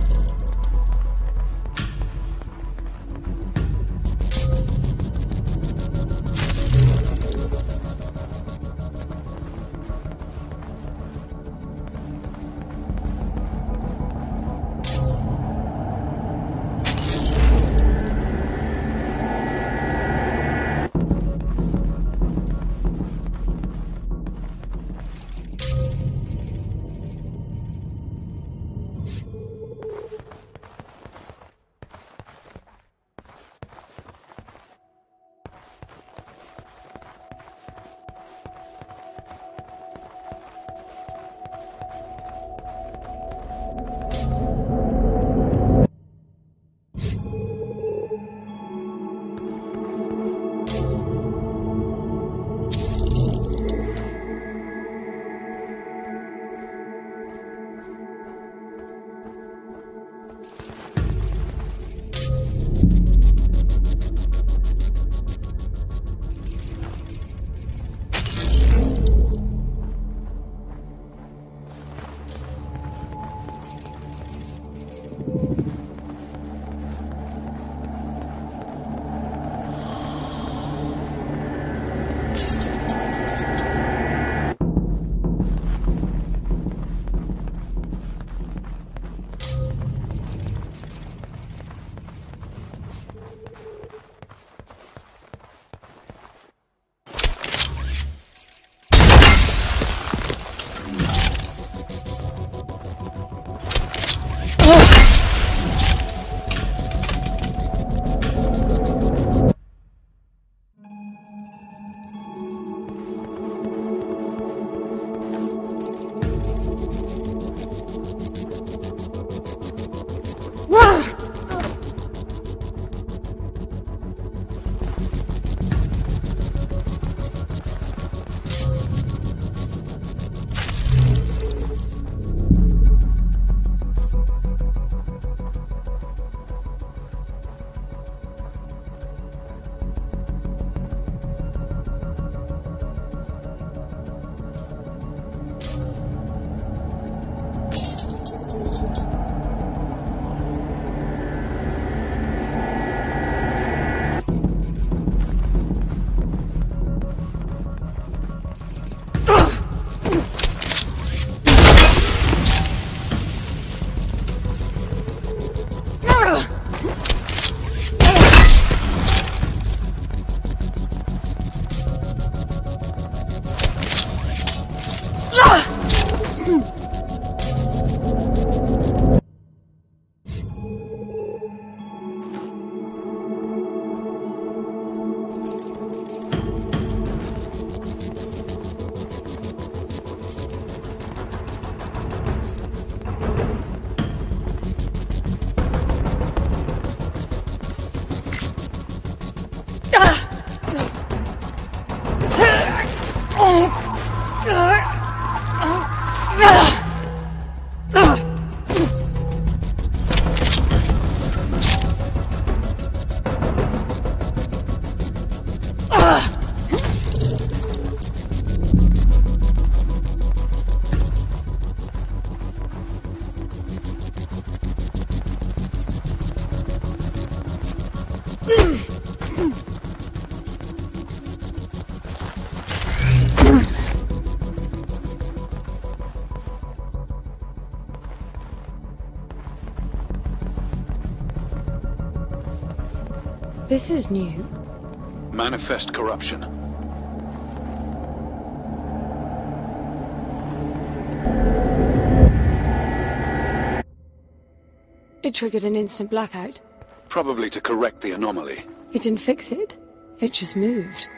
This is new. Manifest corruption. It triggered an instant blackout. Probably to correct the anomaly. It didn't fix it. It just moved.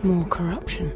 More corruption.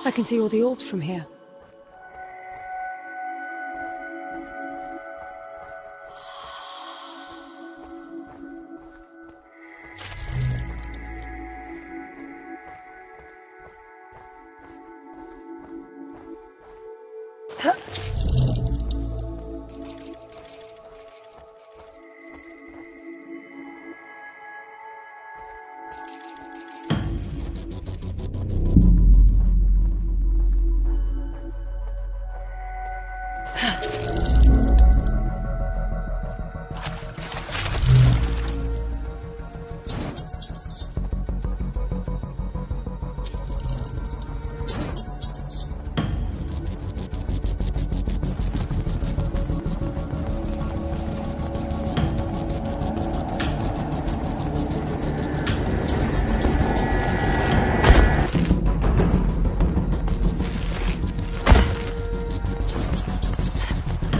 I can see all the orbs from here.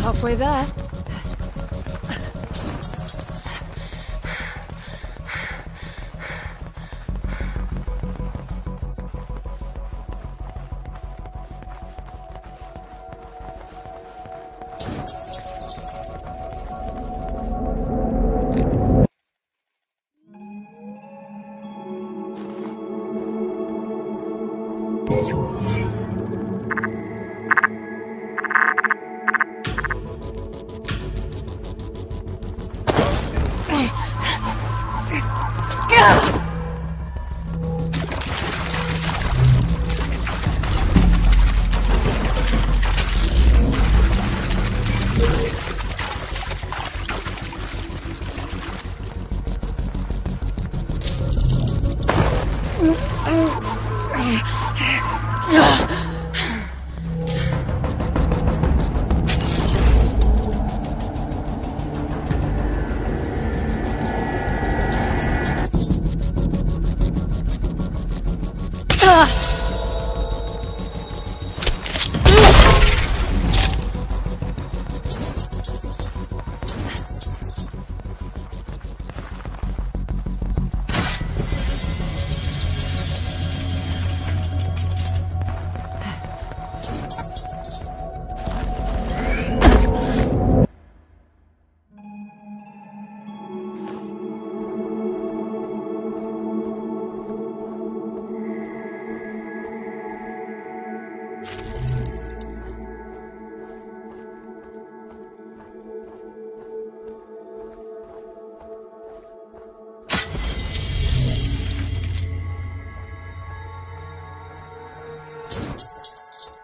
Halfway there.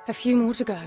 A few more to go.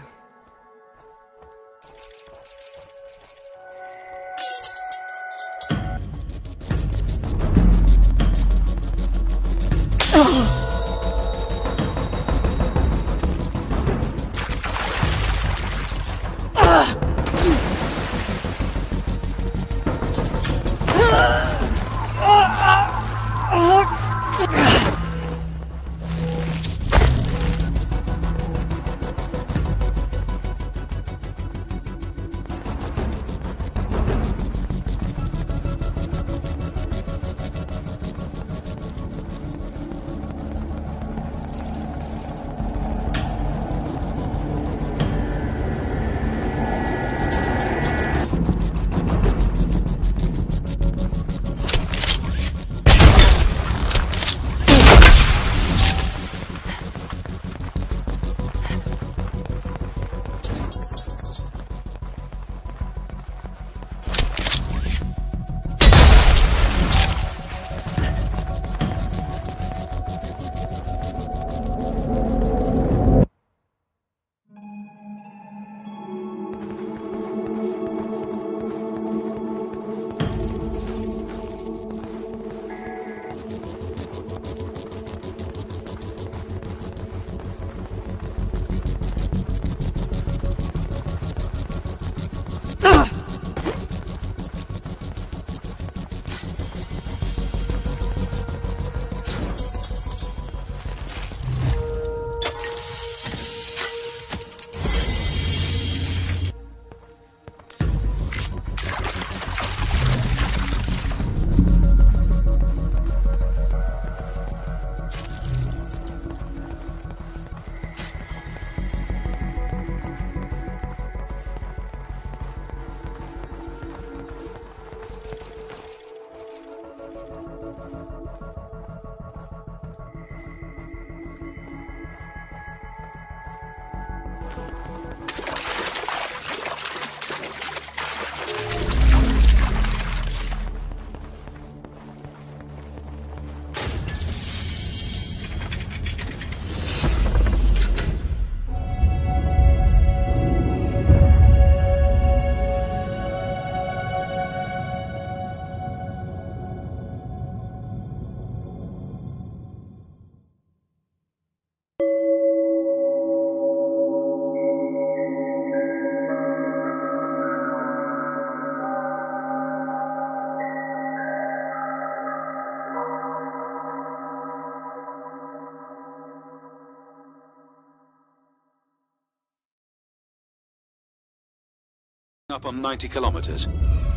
Up on 90 kilometers.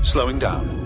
Slowing down.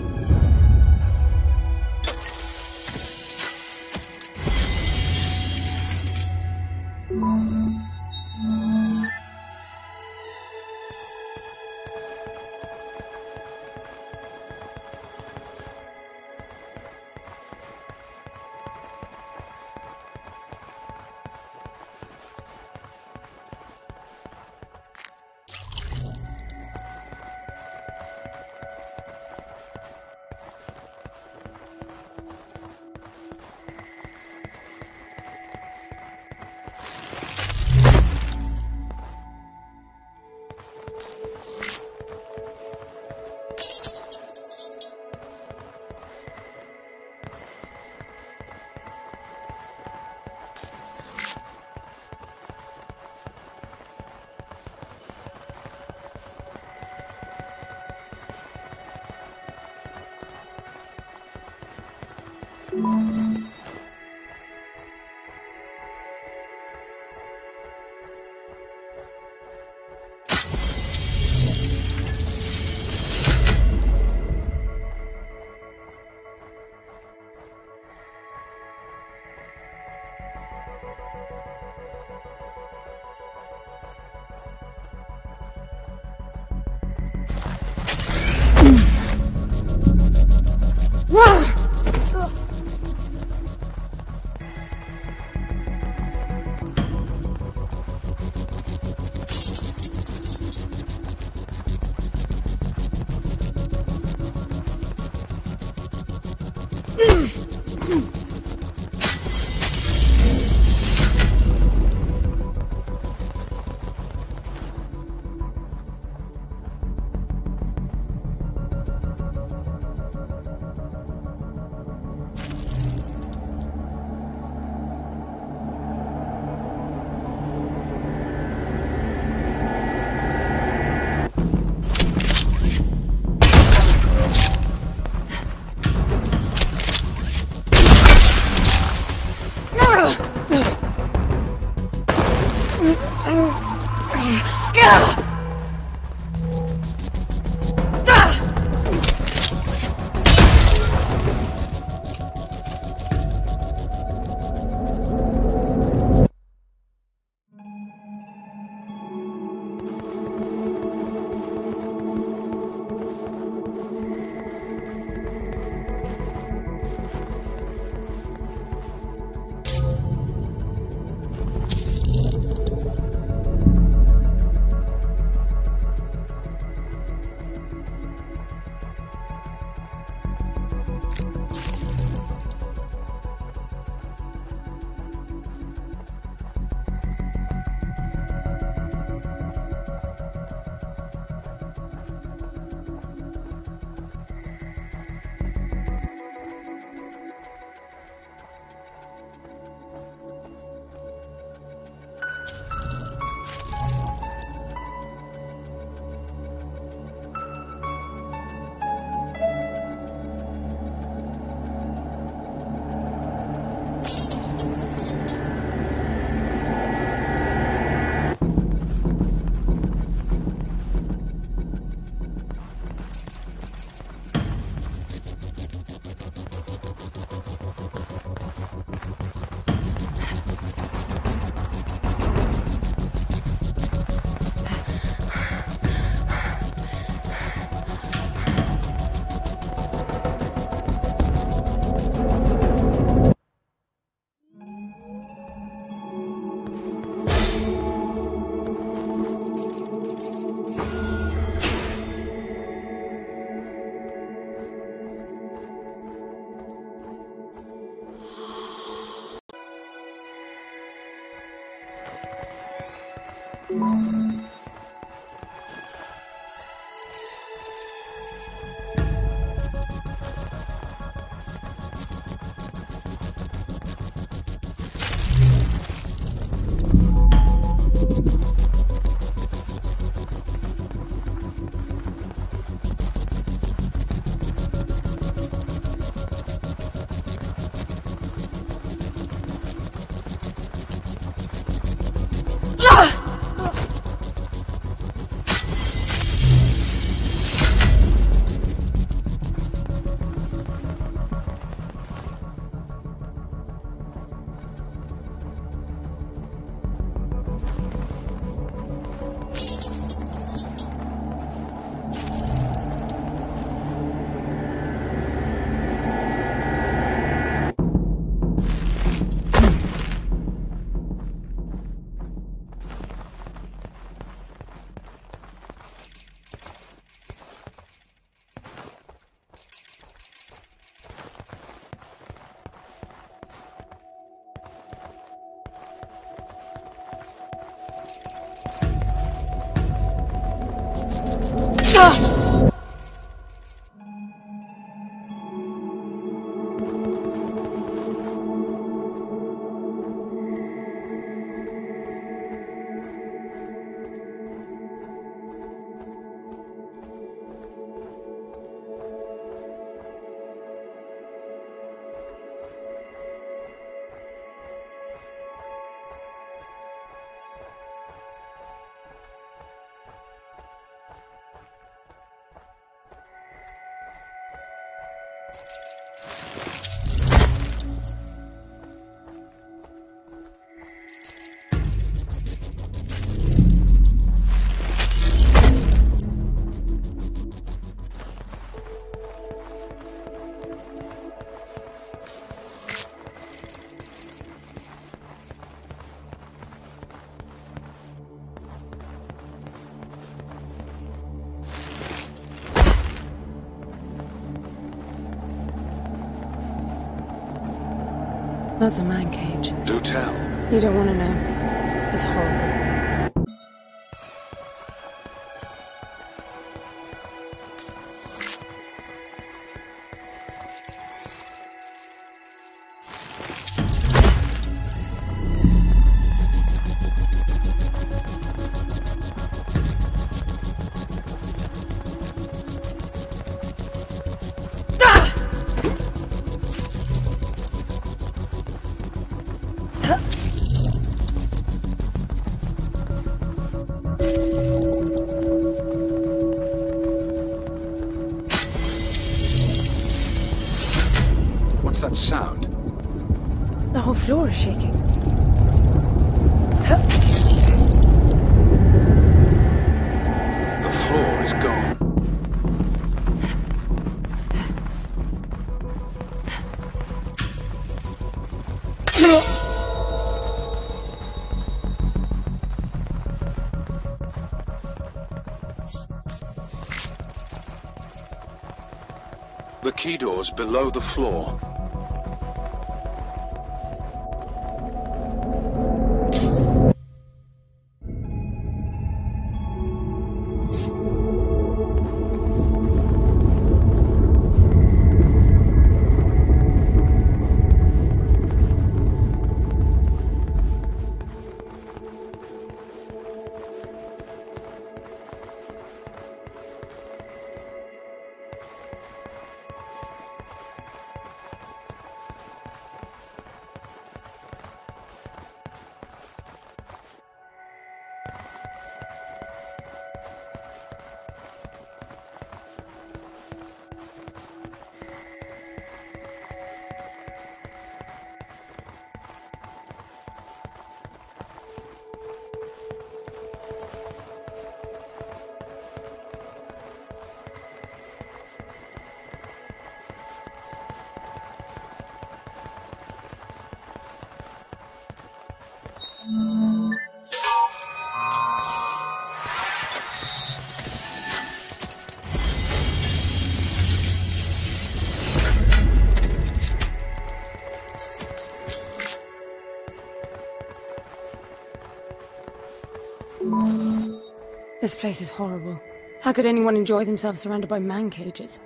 That's a man cage. Do tell. You don't want to know. It's horrible. What's that sound? The whole floor is shaking. The floor is gone. The key door's below the floor. This place is horrible. How could anyone enjoy themselves surrounded by man cages?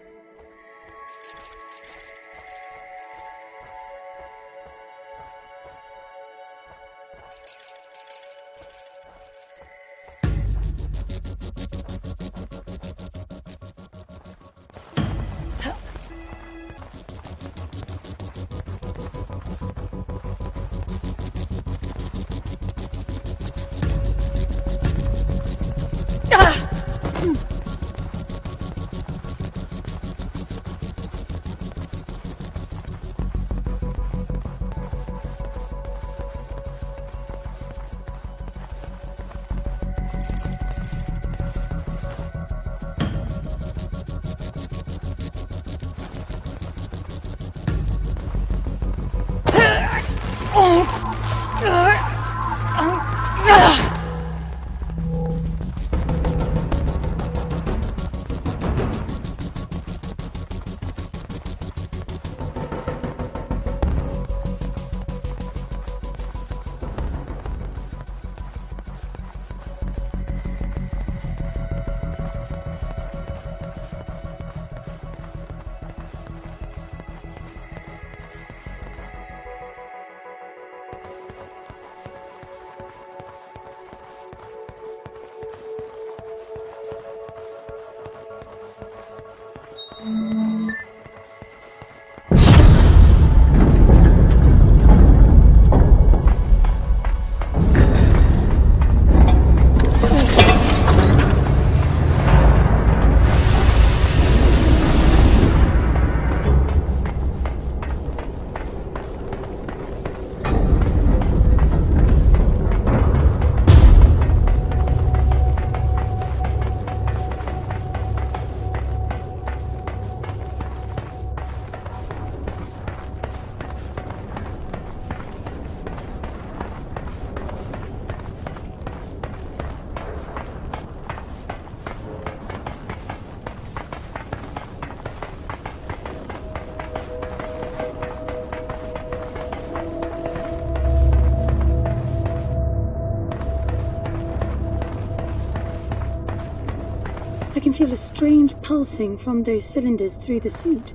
I can feel a strange pulsing from those cylinders through the suit.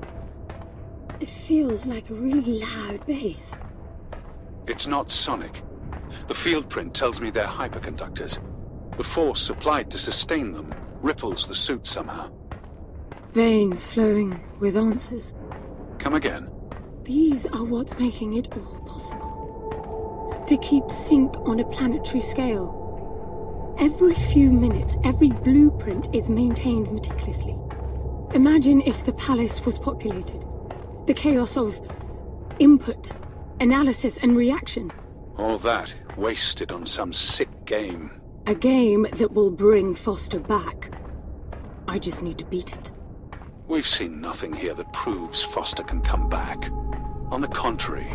It feels like a really loud bass. It's not sonic. The field print tells me they're hyperconductors. The force applied to sustain them ripples the suit somehow. Veins flowing with answers. Come again? These are what's making it all possible. To keep sync on a planetary scale. Every few minutes, every blueprint is maintained meticulously. Imagine if the palace was populated. The chaos of input, analysis, and reaction. All that wasted on some sick game. A game that will bring Foster back. I just need to beat it. We've seen nothing here that proves Foster can come back. On the contrary,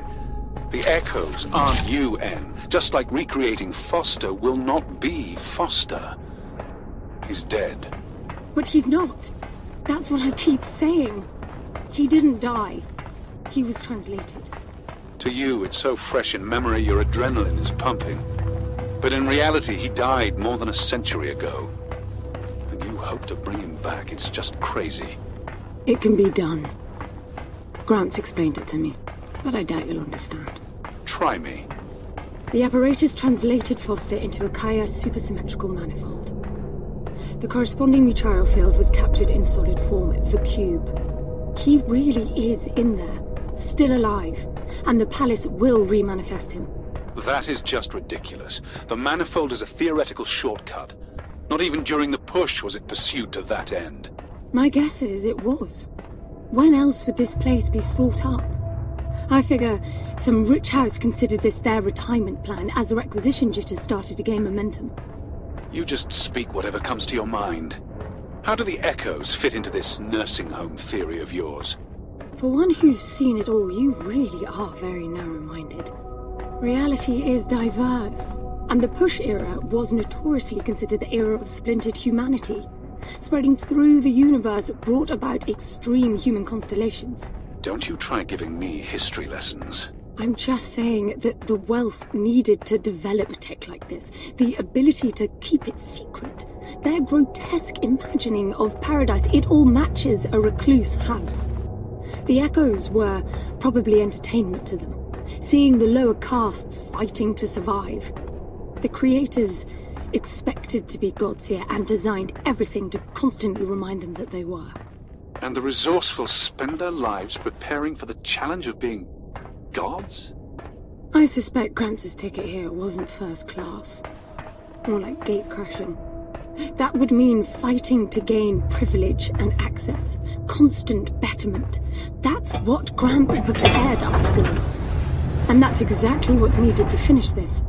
the Echoes aren't UN, just like recreating Foster will not be Foster. He's dead. But he's not. That's what I keep saying. He didn't die. He was translated. To you, it's so fresh in memory your adrenaline is pumping. But in reality, he died more than a century ago. And you hope to bring him back. It's just crazy. It can be done. Gramps explained it to me, but I doubt you'll understand. Try me. The apparatus translated Foster into a Kaya supersymmetrical manifold. The corresponding Mucharo field was captured in solid form, the cube. He really is in there, still alive, and the palace will remanifest him. That is just ridiculous. The manifold is a theoretical shortcut. Not even during the push was it pursued to that end. My guess is it was. When else would this place be thought up? I figure some rich house considered this their retirement plan as the requisition jitters started to gain momentum. You just speak whatever comes to your mind. How do the Echoes fit into this nursing home theory of yours? For one who's seen it all, you really are very narrow-minded. Reality is diverse, and the Push era was notoriously considered the era of splintered humanity. Spreading through the universe brought about extreme human constellations. Don't you try giving me history lessons. I'm just saying that the wealth needed to develop tech like this, the ability to keep it secret, their grotesque imagining of paradise, it all matches a recluse house. The Echoes were probably entertainment to them, seeing the lower castes fighting to survive. The creators expected to be gods here and designed everything to constantly remind them that they were. And the resourceful spend their lives preparing for the challenge of being gods? I suspect Gramps' ticket here wasn't first class. More like gate crashing. That would mean fighting to gain privilege and access. Constant betterment. That's what Gramps prepared us for. And that's exactly what's needed to finish this.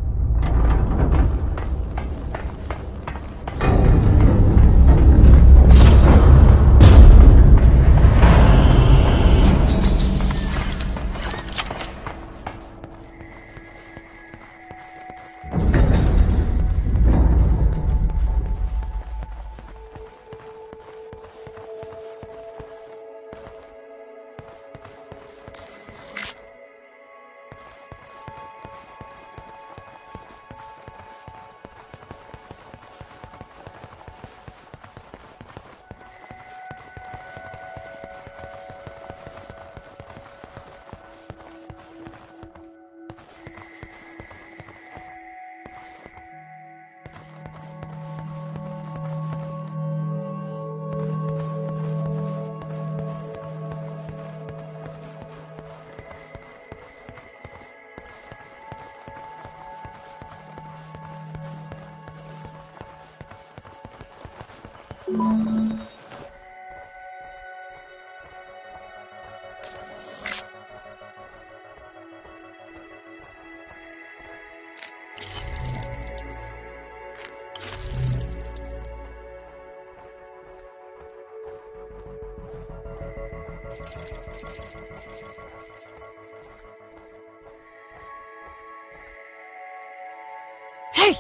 Hey!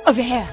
Over here.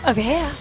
Over here.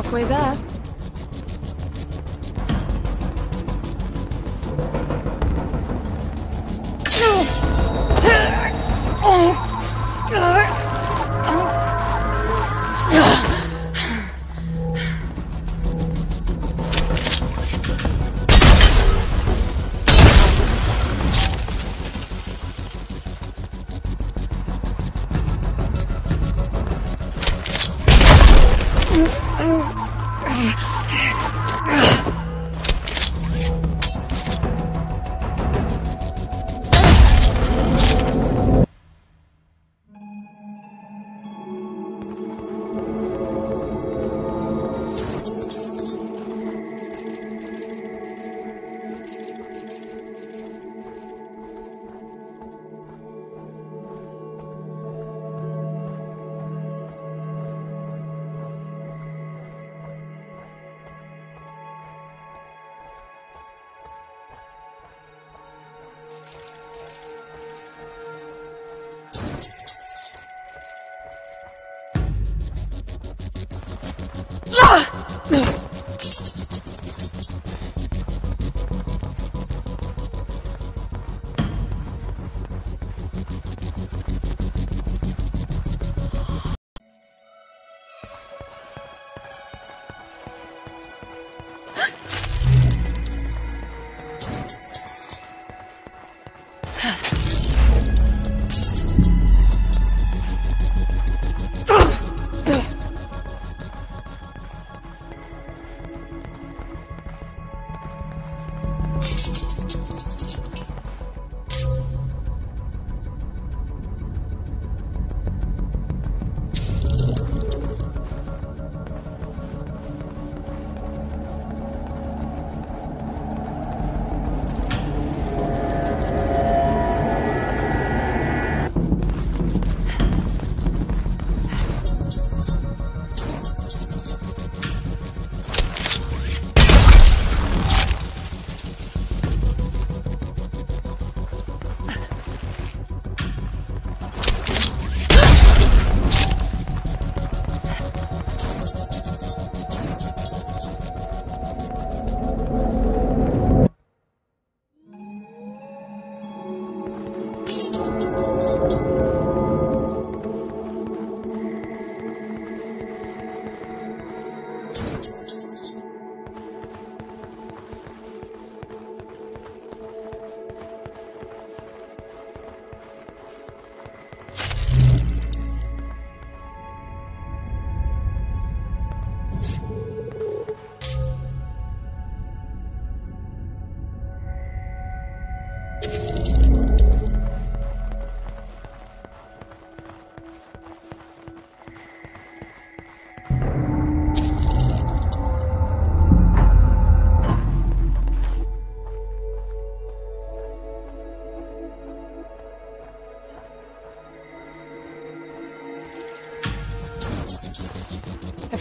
Halfway there.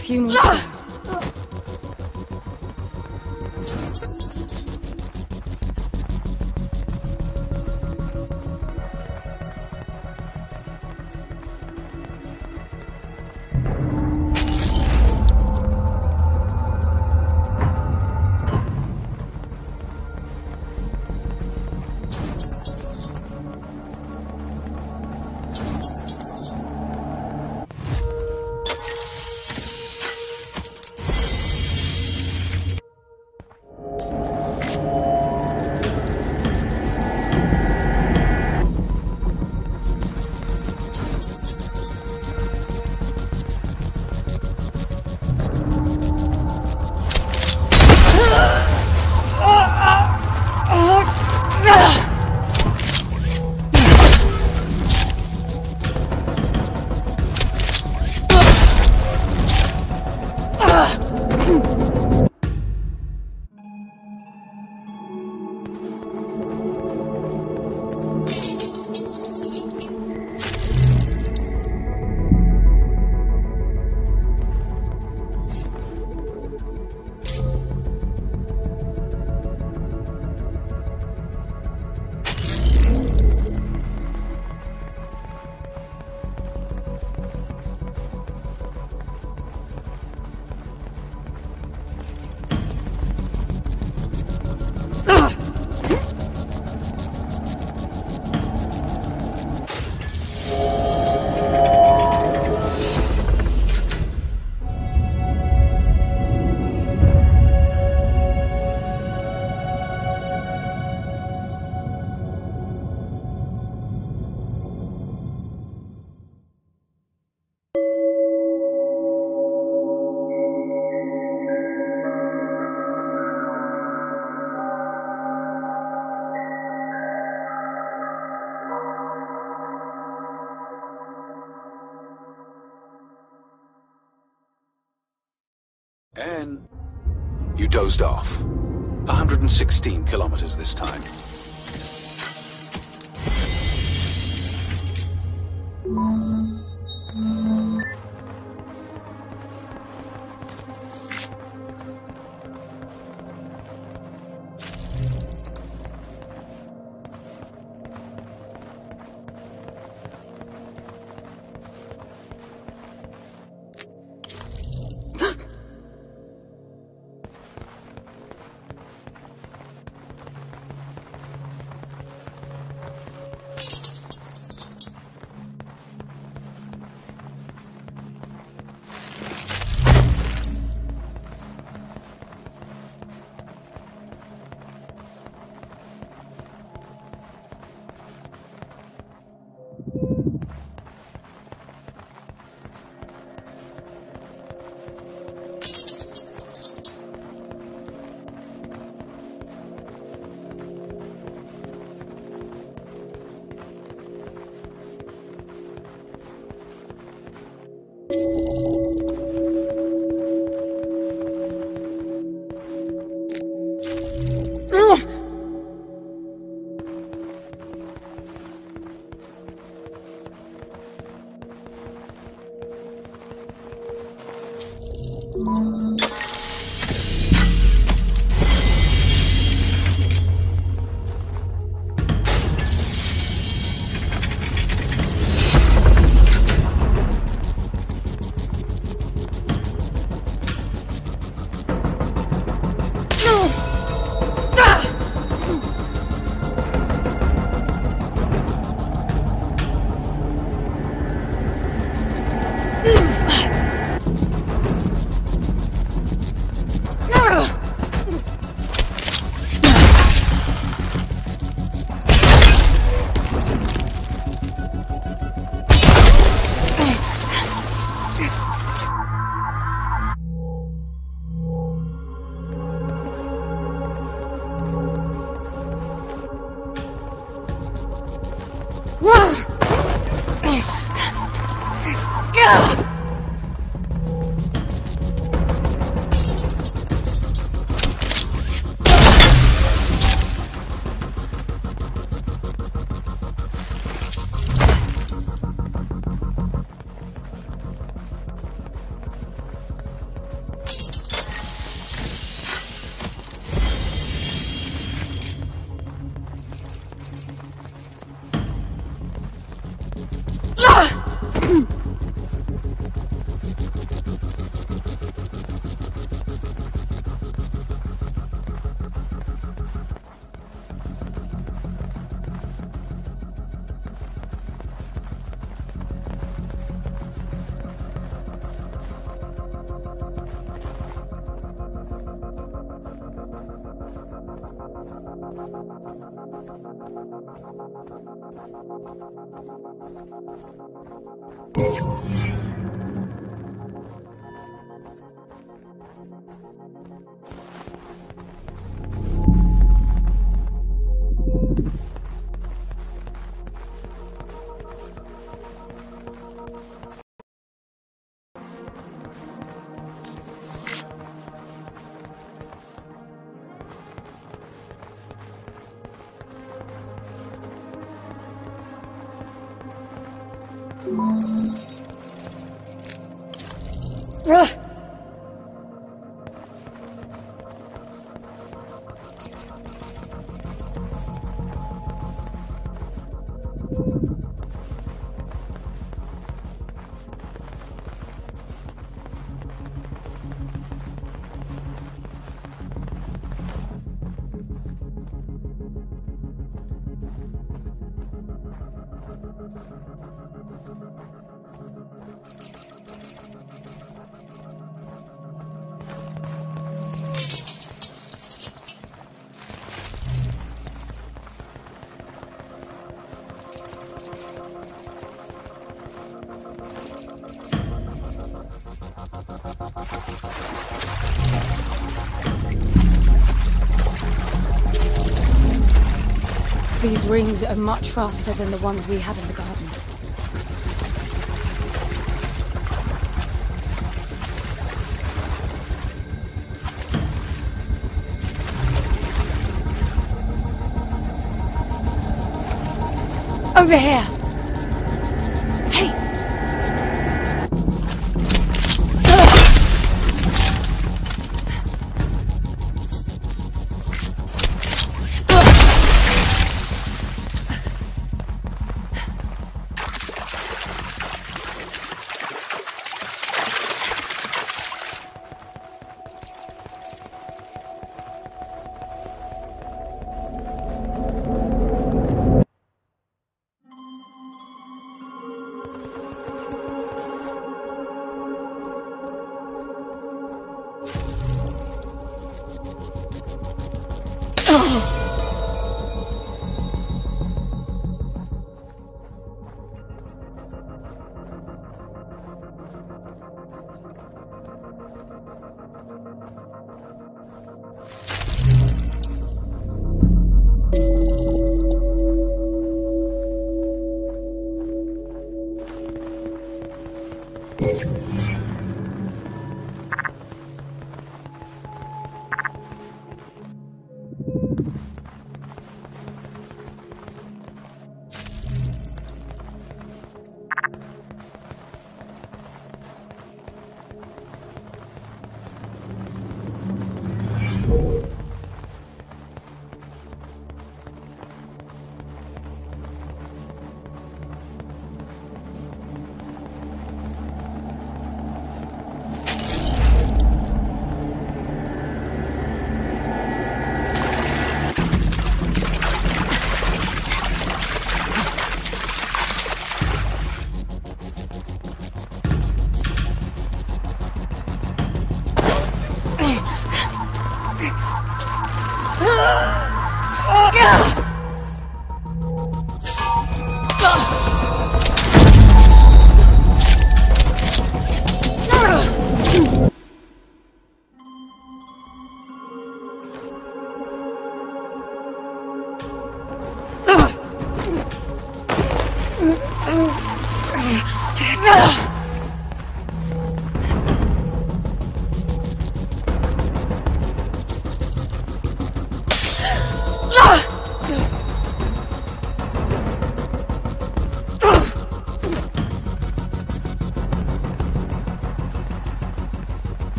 few more to go. And you dozed off. 116 kilometers this time. These rings are much faster than the ones we had in the gardens. Over here! Hey!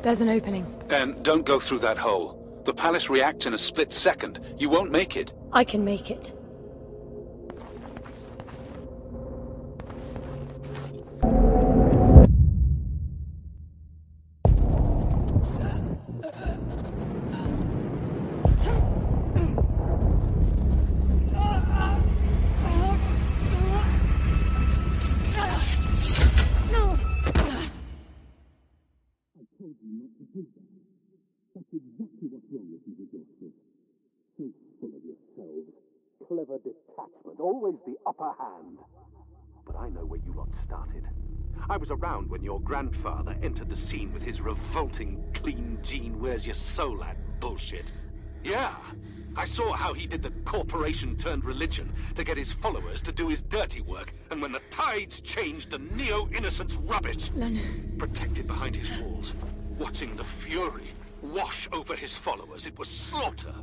There's an opening. And don't go through that hole. The palace reacts in a split second. You won't make it. I can make it. Clever detachment, always the upper hand. But I know where you lot started. I was around when your grandfather entered the scene with his revolting, clean gene, where's your soul at bullshit. Yeah, I saw how he did the corporation-turned-religion to get his followers to do his dirty work, and when the tides changed, the neo-innocence rubbish. Lennon. Protected behind his walls, watching the fury wash over his followers, it was slaughter.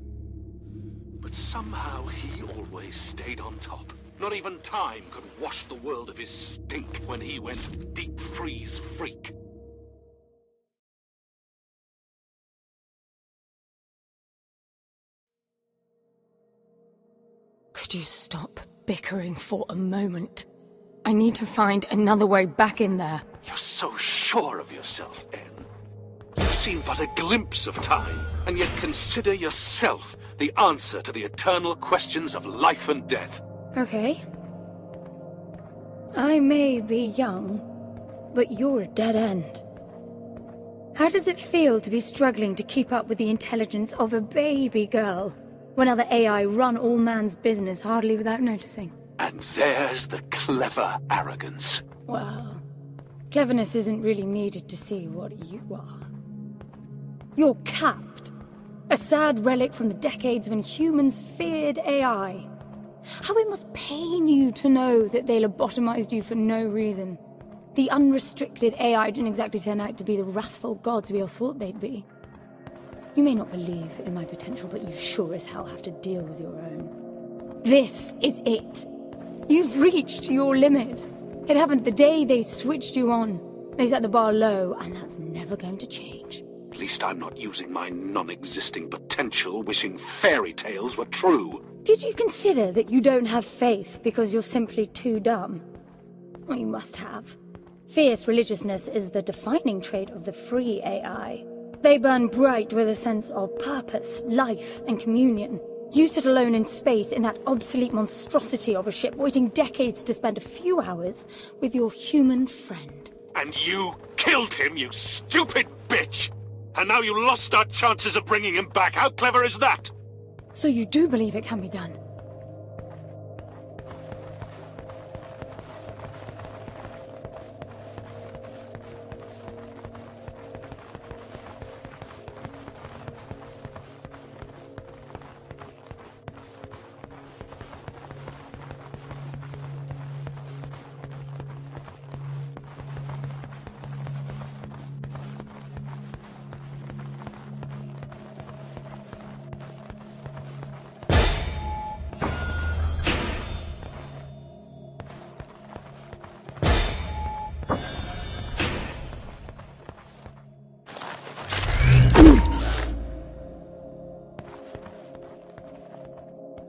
But somehow he always stayed on top. Not even time could wash the world of his stink when he went deep freeze freak. Could you stop bickering for a moment? I need to find another way back in there. You're so sure of yourself, Anne. You've seen but a glimpse of time, and yet consider yourself the answer to the eternal questions of life and death. Okay. I may be young, but you're a dead end. How does it feel to be struggling to keep up with the intelligence of a baby girl, when other AI run all man's business hardly without noticing? And there's the clever arrogance. Well, cleverness isn't really needed to see what you are. You're capped. A sad relic from the decades when humans feared AI. How it must pain you to know that they lobotomized you for no reason. The unrestricted AI didn't exactly turn out to be the wrathful gods we all thought they'd be. You may not believe in my potential, but you sure as hell have to deal with your own. This is it. You've reached your limit. It happened the day they switched you on. They set the bar low, and that's never going to change. At least I'm not using my non-existing potential wishing fairy tales were true. Did you consider that you don't have faith because you're simply too dumb? Well, you must have. Fierce religiousness is the defining trait of the free AI. They burn bright with a sense of purpose, life, and communion. You sit alone in space in that obsolete monstrosity of a ship, waiting decades to spend a few hours with your human friend. And you killed him, you stupid bitch! And now you lost our chances of bringing him back. How clever is that? So you do believe it can be done?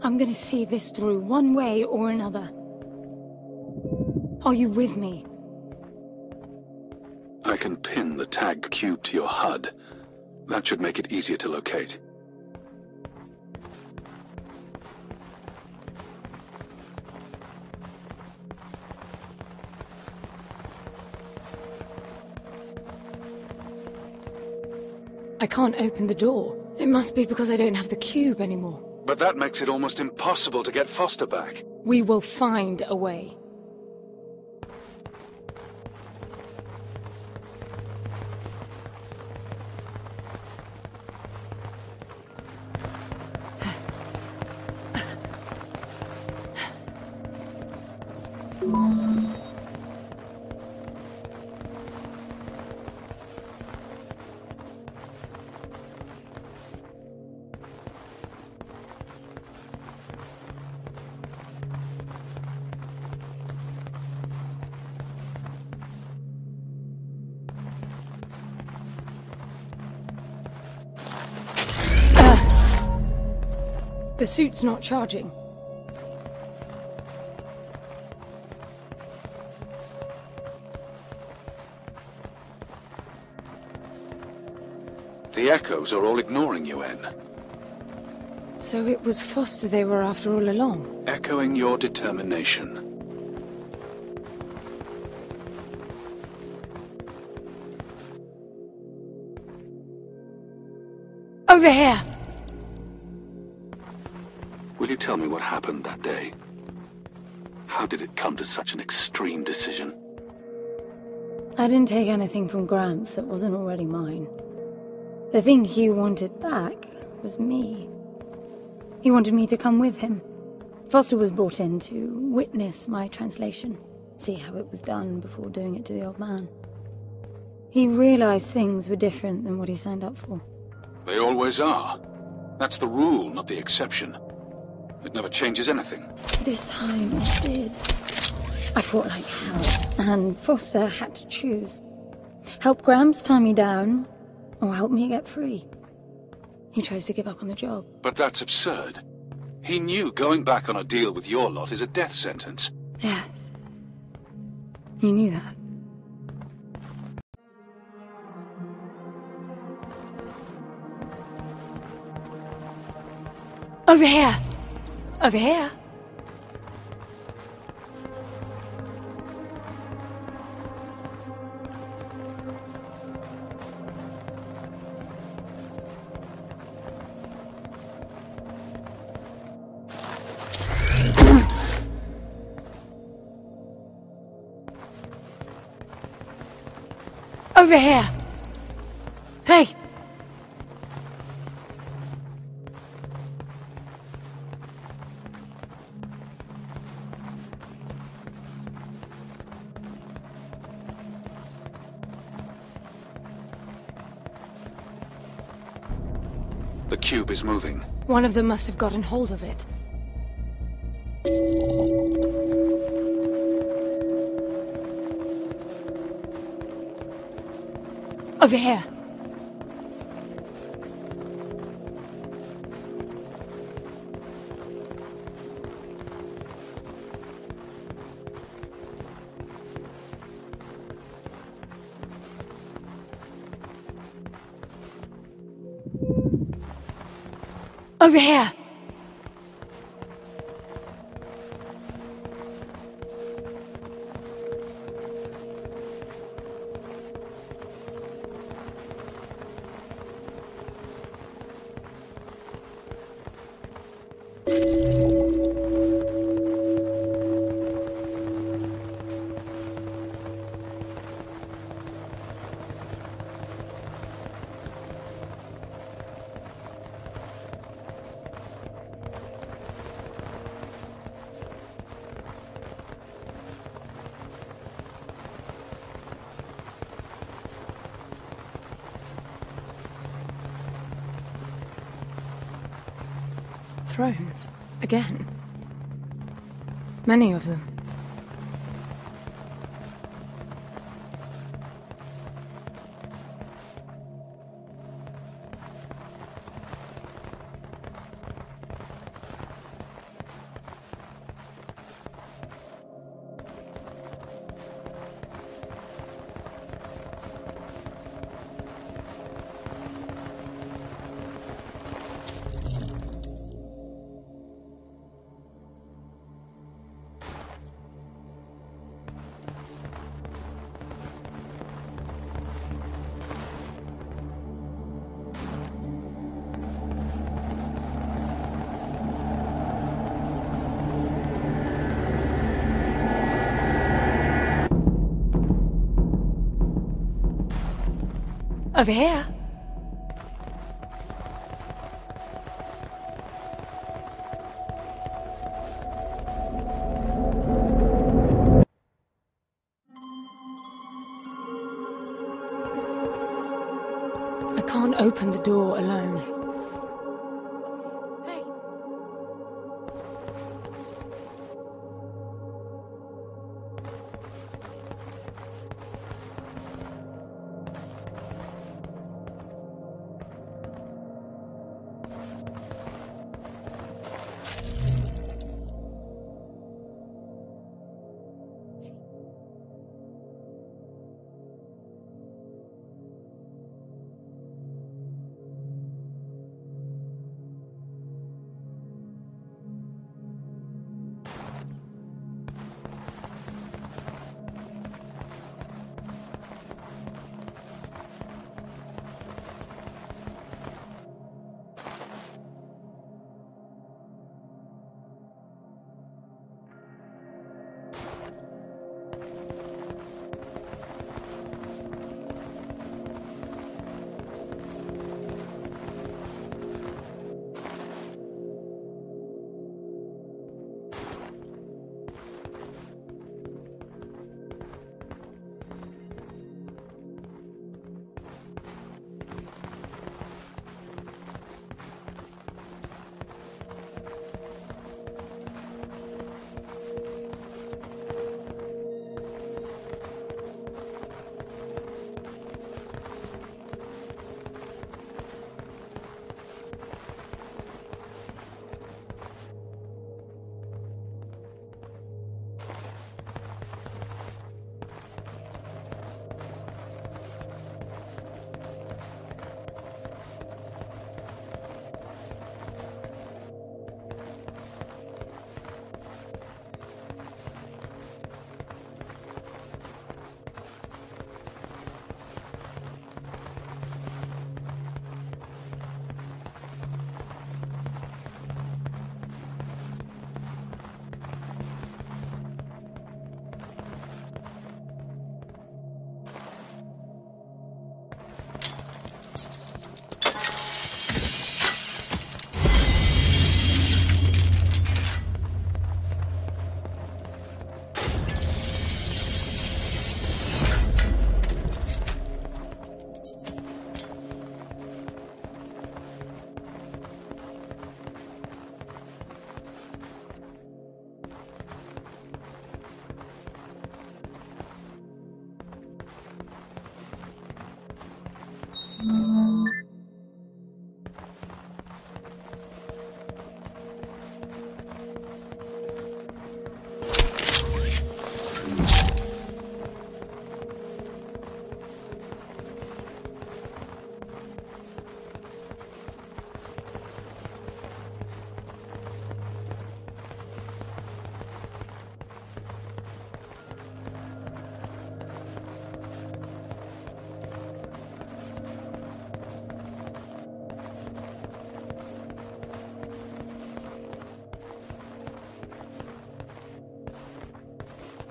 I'm gonna see this through one way or another. Are you with me? I can pin the tagged cube to your HUD. That should make it easier to locate. I can't open the door. It must be because I don't have the cube anymore. But that makes it almost impossible to get Foster back. We will find a way. The suit's not charging. The echoes are all ignoring you, En. So it was Foster they were after all along? Echoing your determination. Over here! Will you tell me what happened that day? How did it come to such an extreme decision? I didn't take anything from Gramps that wasn't already mine. The thing he wanted back was me. He wanted me to come with him. Foster was brought in to witness my translation, see how it was done before doing it to the old man. He realized things were different than what he signed up for. They always are. That's the rule, not the exception. It never changes anything. This time it did. I fought like hell, and Foster had to choose. Help Gramps tie me down, or help me get free. He chose to give up on the job. But that's absurd. He knew going back on a deal with your lot is a death sentence. Yes. He knew that. Over here! Over here! Over here! Hey! The cube is moving. One of them must have gotten hold of it. Over here. Over here. Thrones. Again. Many of them. Over here. I can't open the door alone. Hey.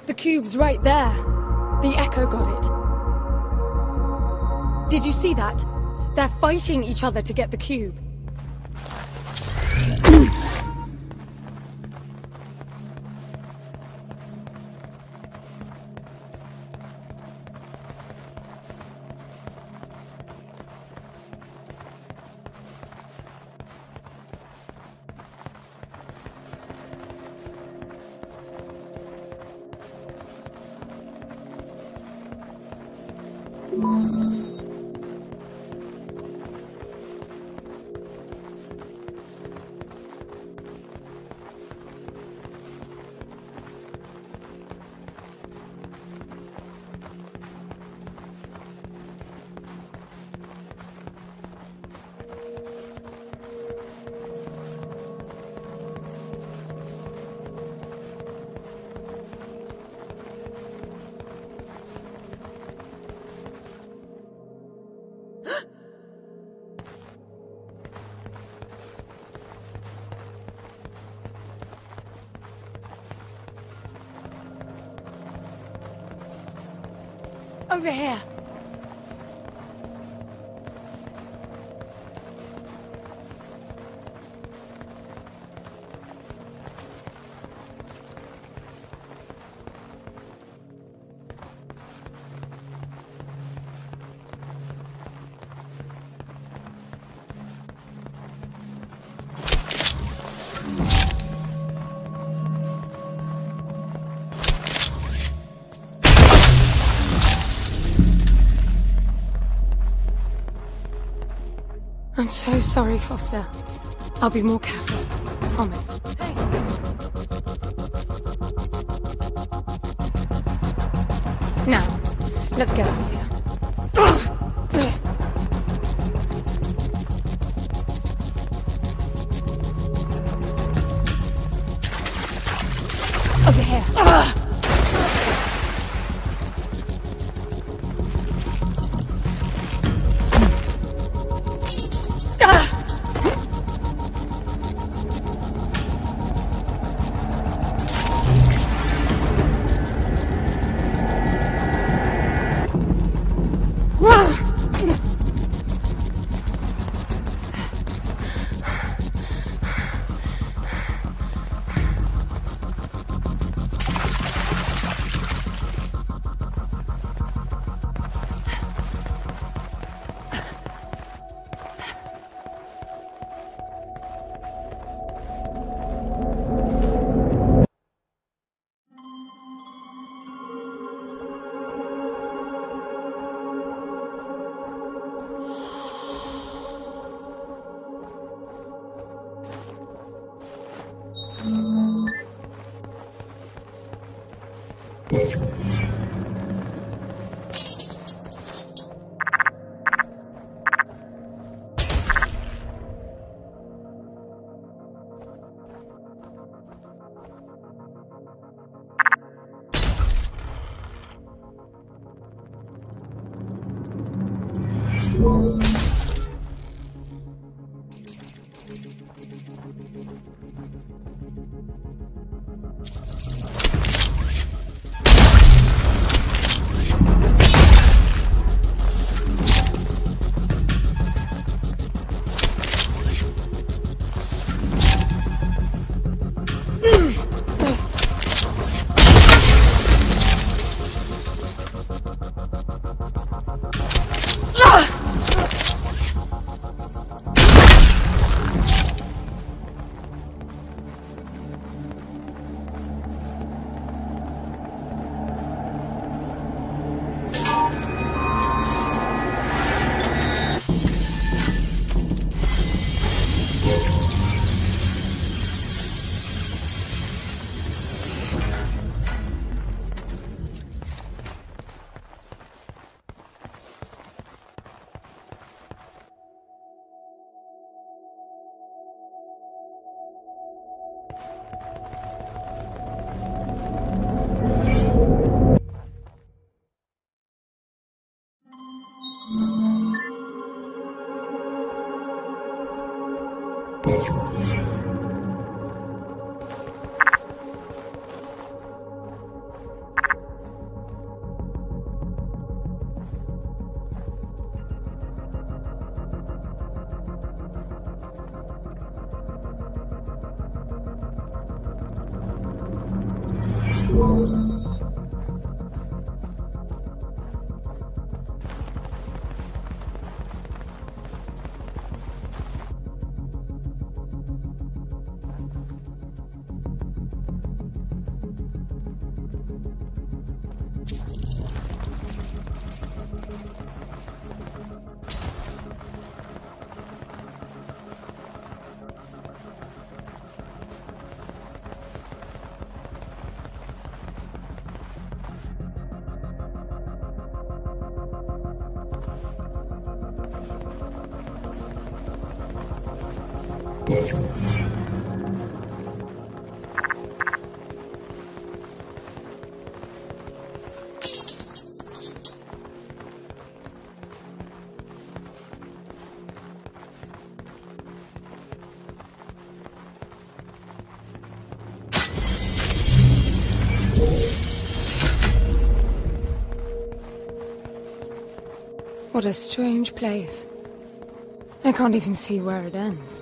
The cube's right there. The Echo got it. Did you see that? They're fighting each other to get the cube. Over here. I'm so sorry, Foster. I'll be more careful. Promise. Hey. Now, let's get out of here. Over here. What a strange place. I can't even see where it ends.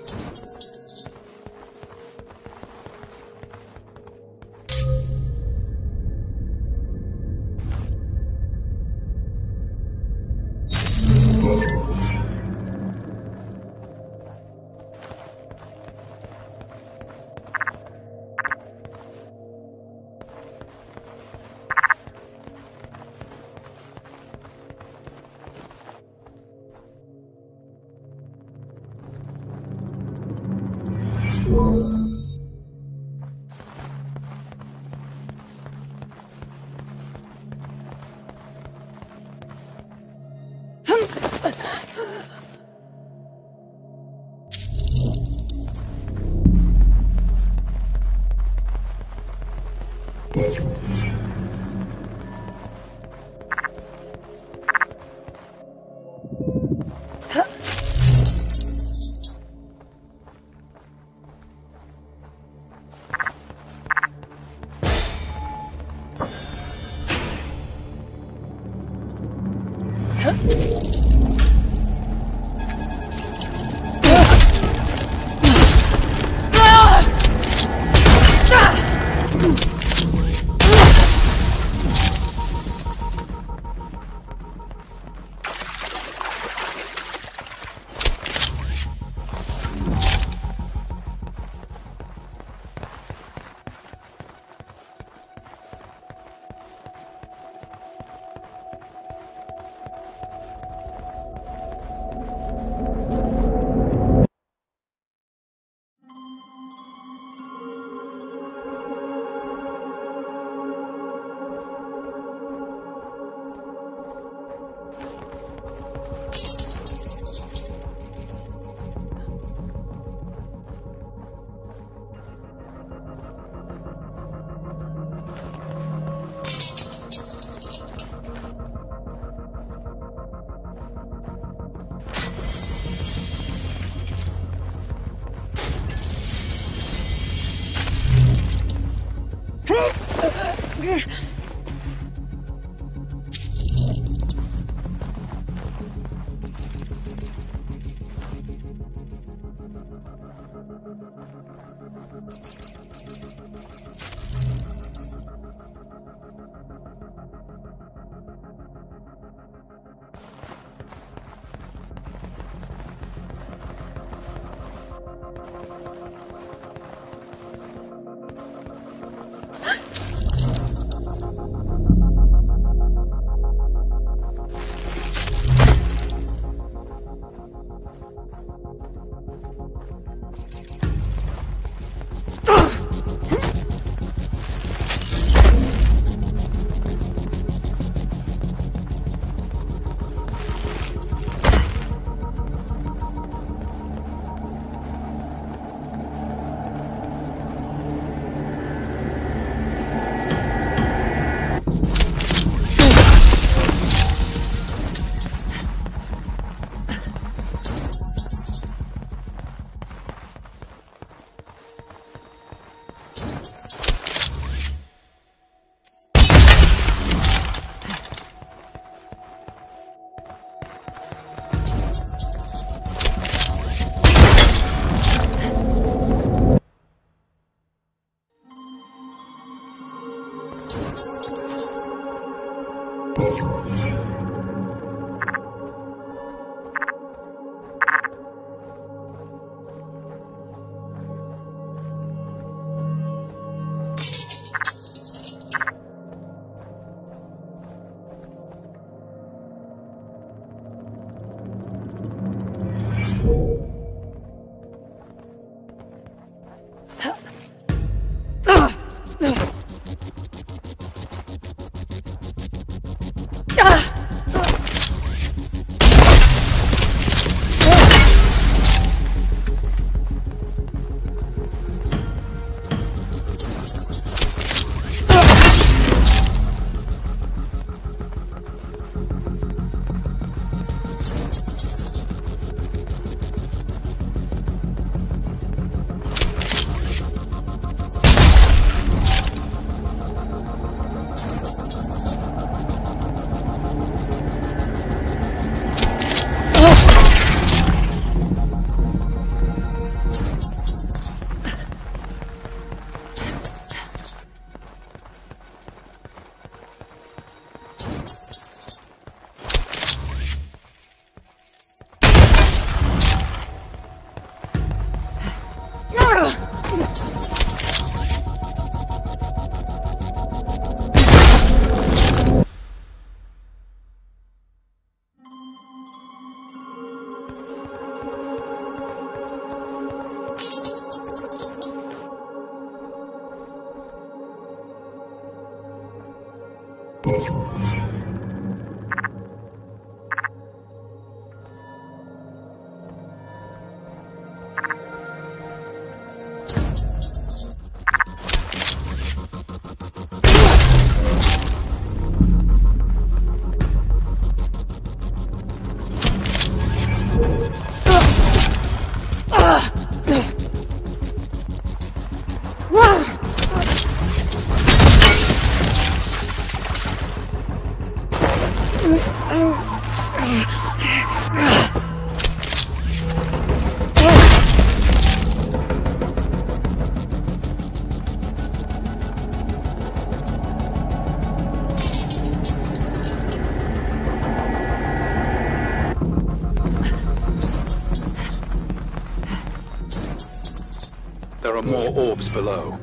are more orbs below.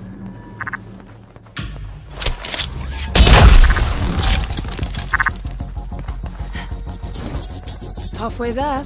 Halfway there.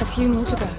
A few more to go.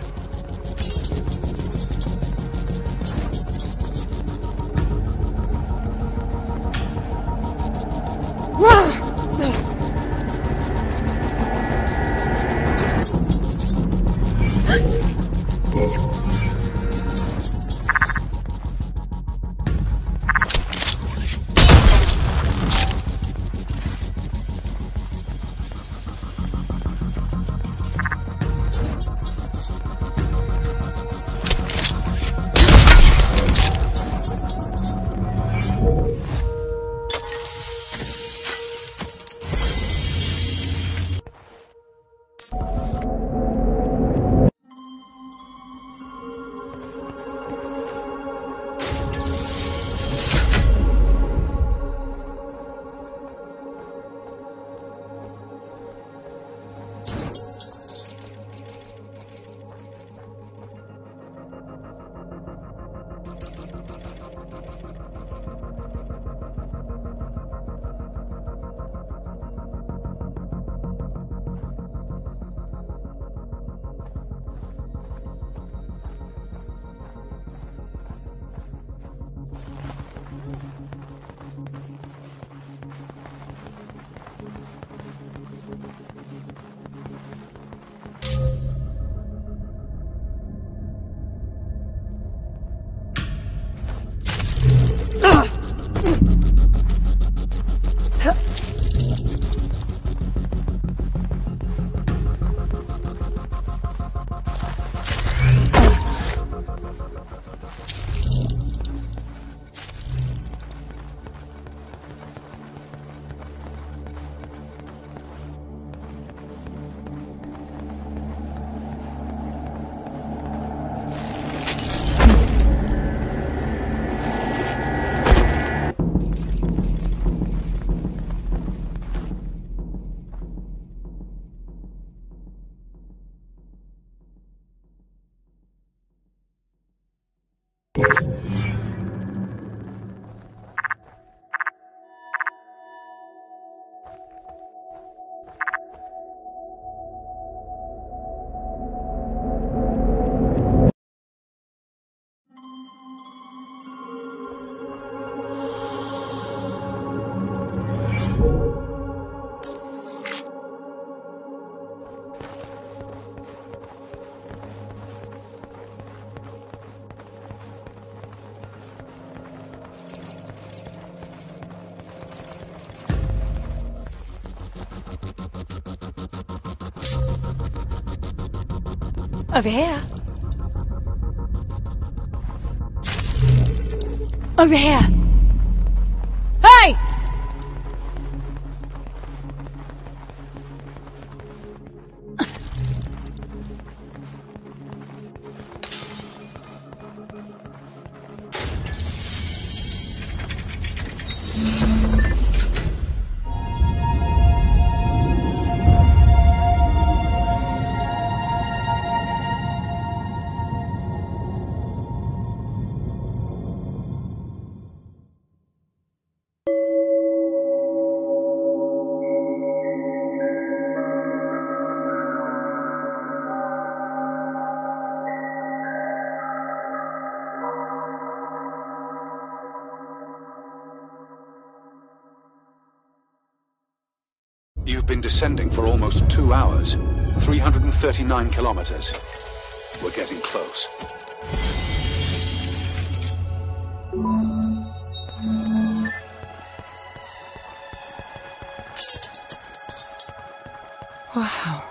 Over here. Over here! Hey! You've been descending for almost 2 hours. 339 kilometers. We're getting close. Wow.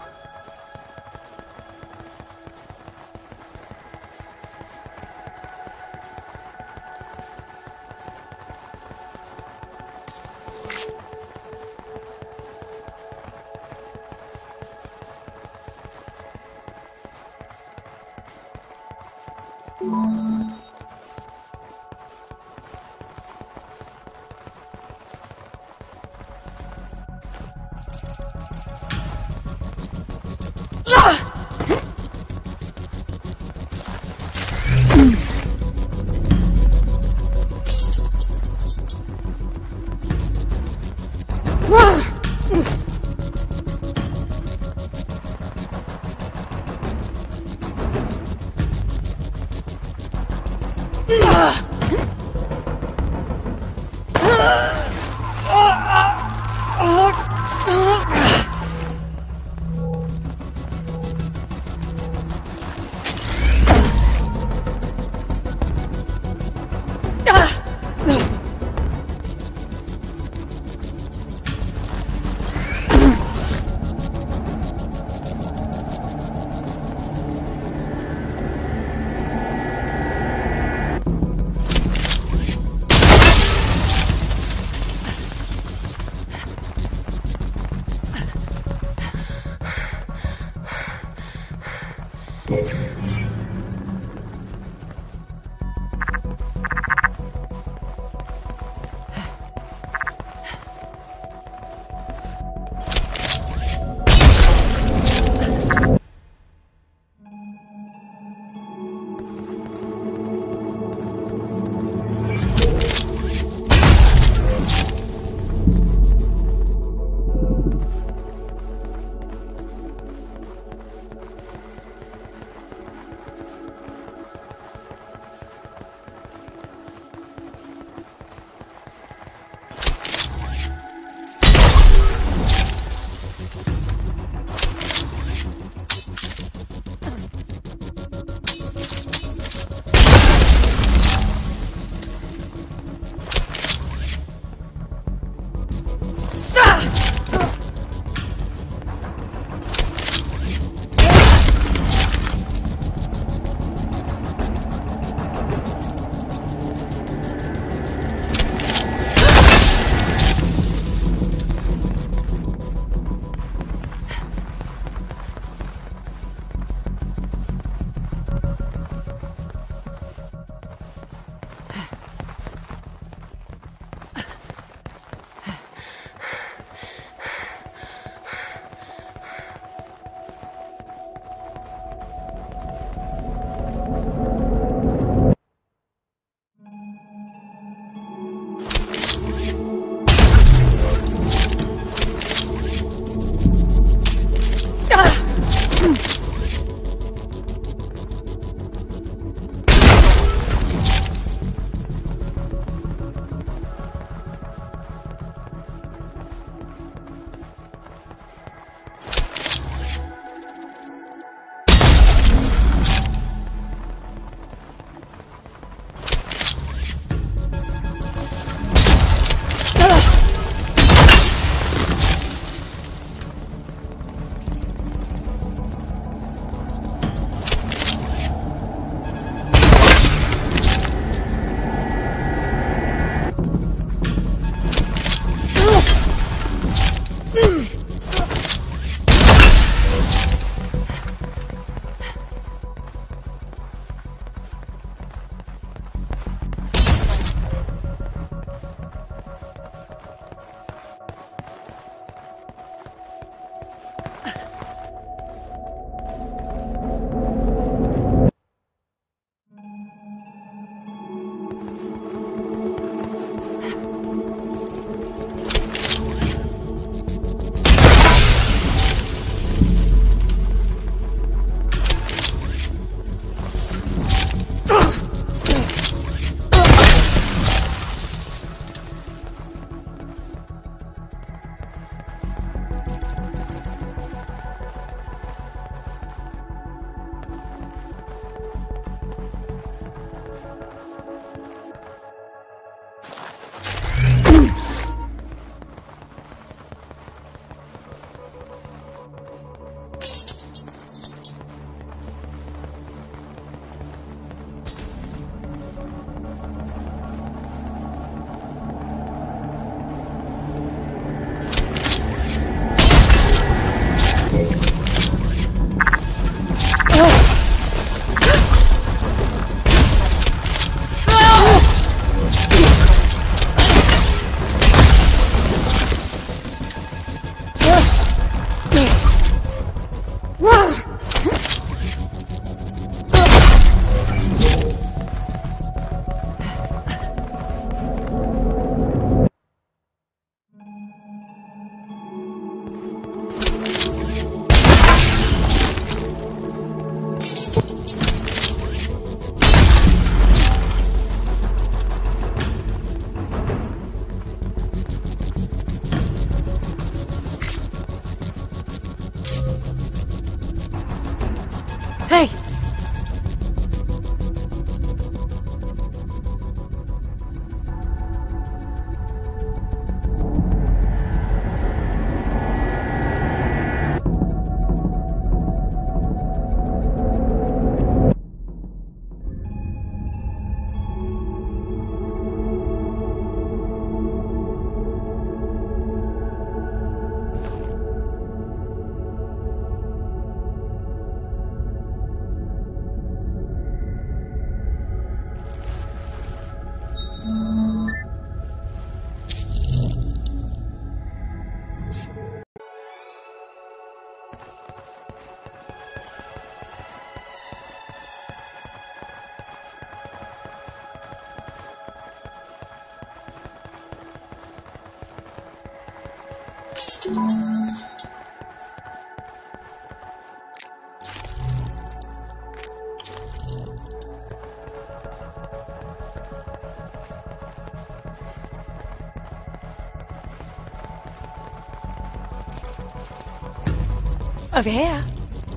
Over here.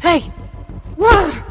Hey! Whoa!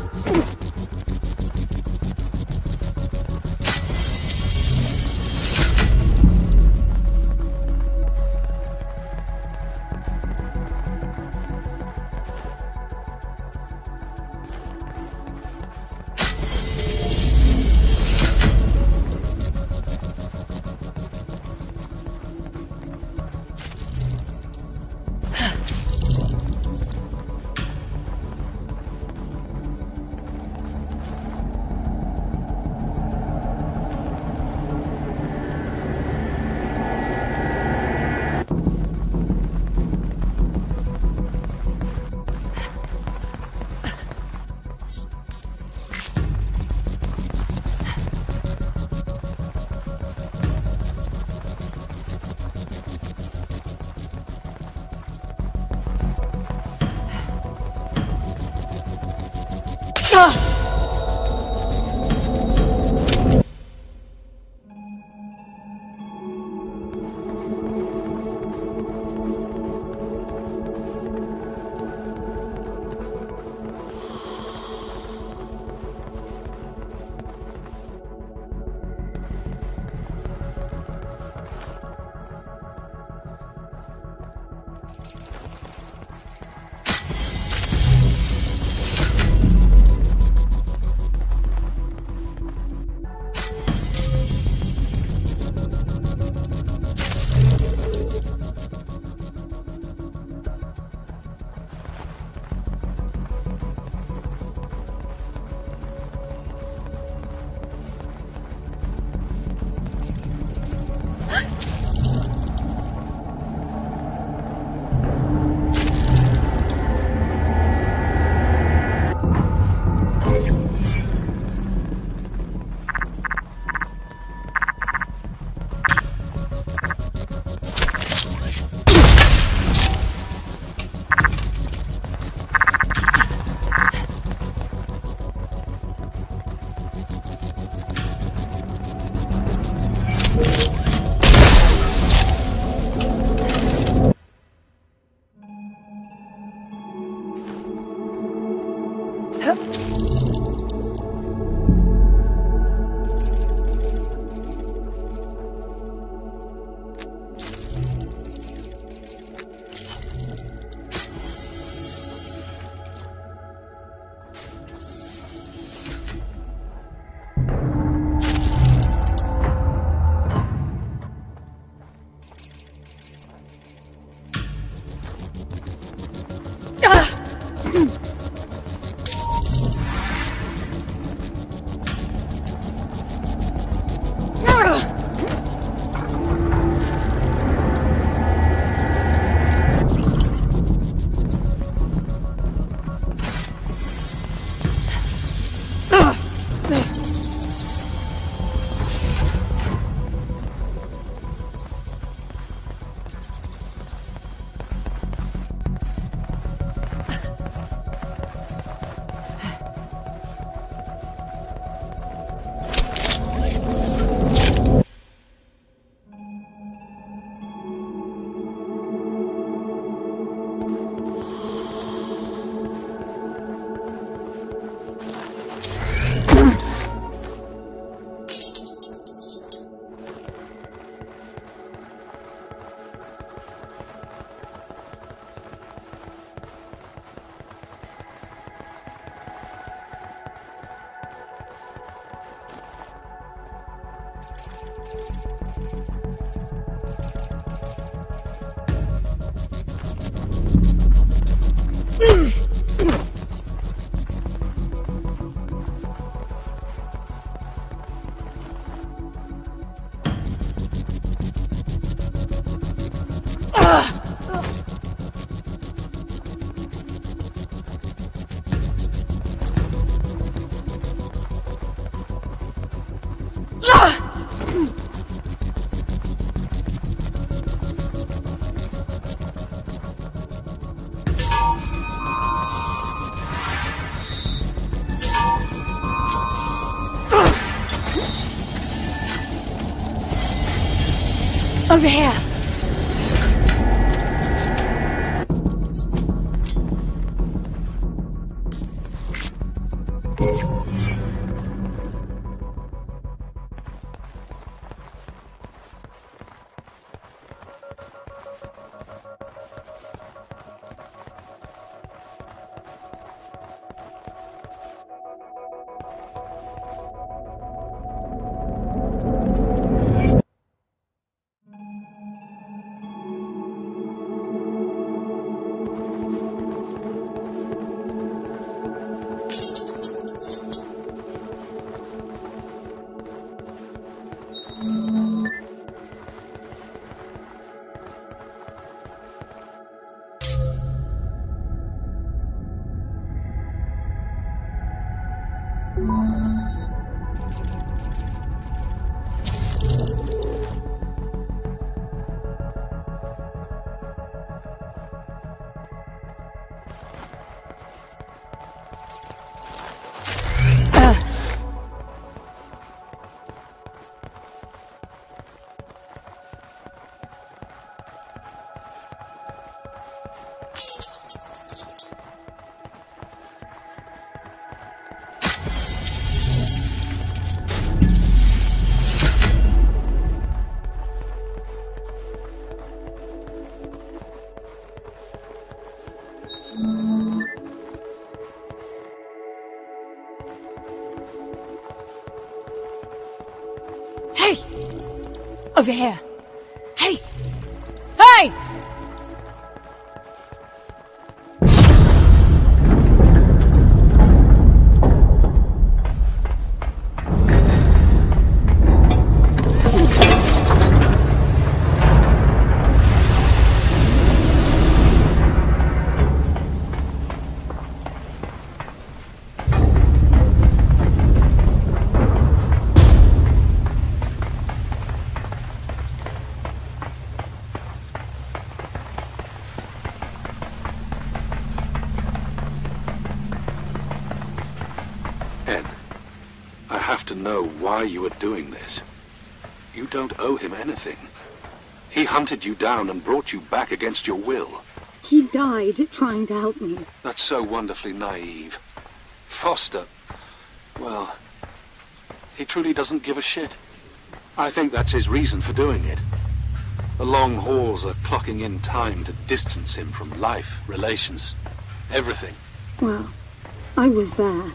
Over here! Hey! Over here. Hey! Hey! To know why you are doing this. You don't owe him anything. He hunted you down and brought you back against your will. He died trying to help me. That's so wonderfully naive. Foster, well, he truly doesn't give a shit. I think that's his reason for doing it. The long hauls are clocking in time to distance him from life, relations, everything. Well, I was there.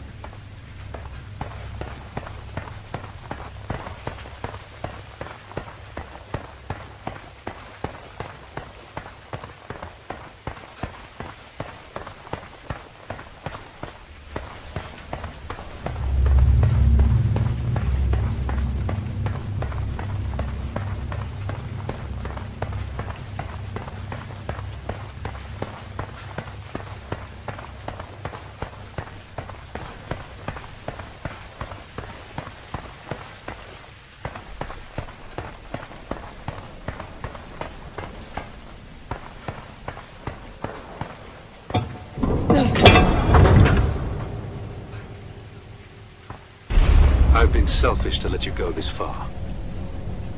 I've been selfish to let you go this far.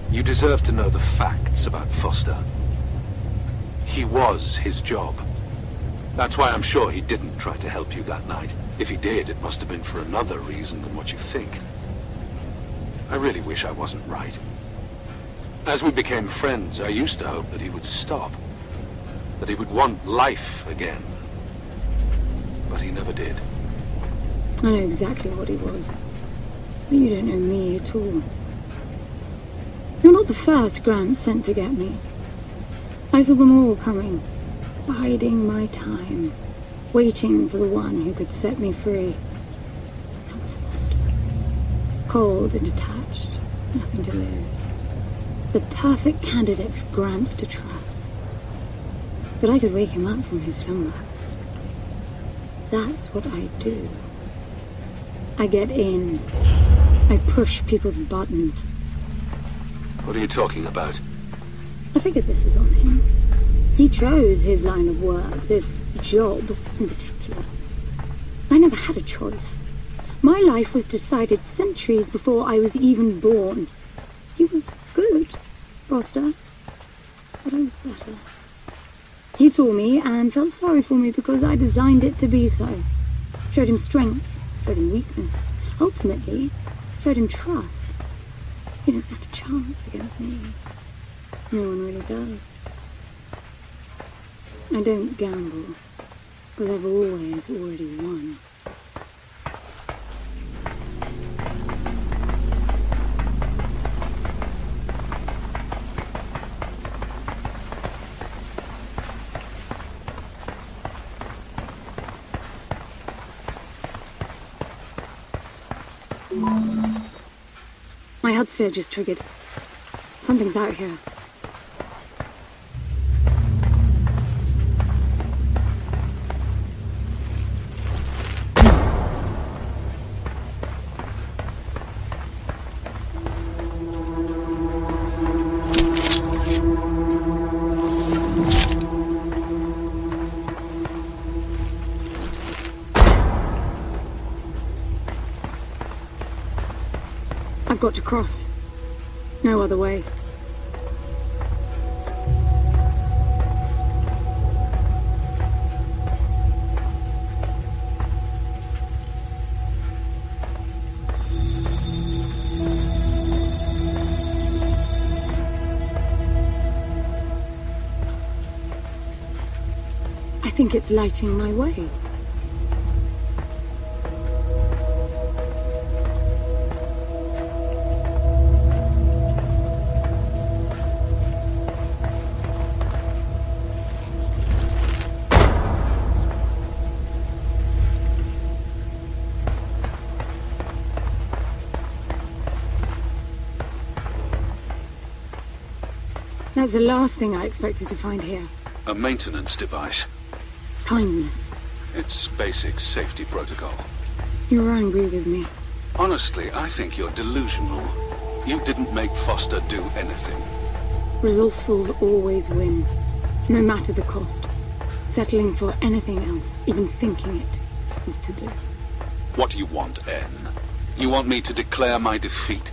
You deserve to know the facts about Foster. He was his job. That's why I'm sure he didn't try to help you that night. If he did, it must have been for another reason than what you think. I really wish I wasn't right. As we became friends, I used to hope that he would stop. That he would want life again. But he never did. I know exactly what he was. But you don't know me at all. You're not the first Gramps sent to get me. I saw them all coming, biding my time, waiting for the one who could set me free. That was Foster. Cold and detached, nothing to lose. The perfect candidate for Gramps to trust. But I could wake him up from his slumber. That's what I do. I get in. I push people's buttons. What are you talking about? I figured this was on him. He chose his line of work, this job in particular. I never had a choice. My life was decided centuries before I was even born. He was good, Foster. but I was better. He saw me and felt sorry for me because I designed it to be so. Showed him strength, showed him weakness. Ultimately, showed him trust. He didn't stand a chance against me. No one really does. I don't gamble, because I've always already won. My HUD sphere just triggered. Something's out here. I've got to cross. No other way. I think it's lighting my way. That's the last thing I expected to find here. A maintenance device. Kindness. It's basic safety protocol. You're angry with me. Honestly, I think you're delusional. You didn't make Foster do anything. Resourcefuls always win, no matter the cost. Settling for anything else, even thinking it, is to do. What do you want, N? You want me to declare my defeat?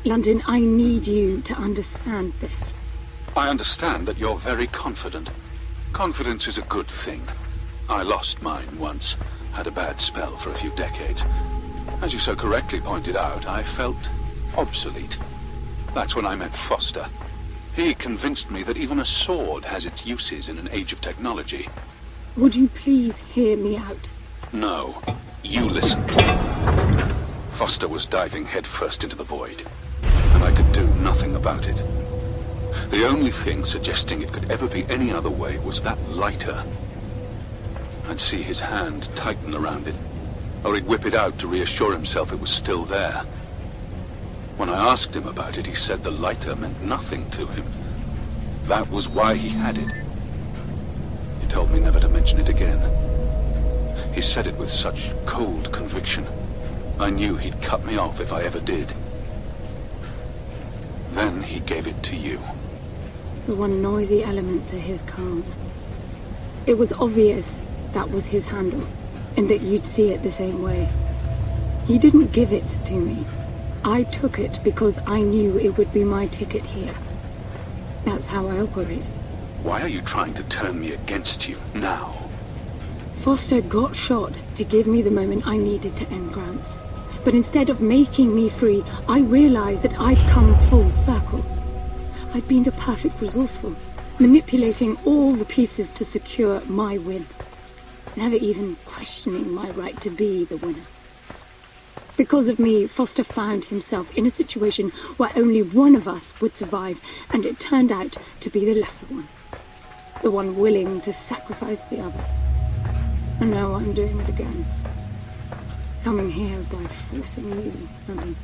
London, I need you to understand this. I understand that you're very confident. Confidence is a good thing. I lost mine once. Had a bad spell for a few decades. As you so correctly pointed out, I felt obsolete. That's when I met Foster. He convinced me that even a sword has its uses in an age of technology. Would you please hear me out? No. You listen. Foster was diving headfirst into the void, and I could do nothing about it. The only thing suggesting it could ever be any other way was that lighter. I'd see his hand tighten around it, or he'd whip it out to reassure himself it was still there. When I asked him about it, he said the lighter meant nothing to him. That was why he had it. He told me never to mention it again. He said it with such cold conviction. I knew he'd cut me off if I ever did. Then he gave it to you. The one noisy element to his calm. It was obvious that was his handle, and that you'd see it the same way. He didn't give it to me. I took it because I knew it would be my ticket here. That's how I operate. Why are you trying to turn me against you now? Foster got shot to give me the moment I needed to end Grants. But instead of making me free, I realized that I'd come full circle. I'd been the perfect resourceful, manipulating all the pieces to secure my win. Never even questioning my right to be the winner. Because of me, Foster found himself in a situation where only one of us would survive, and it turned out to be the lesser one. The one willing to sacrifice the other. And now I'm doing it again. Coming here by forcing you, London.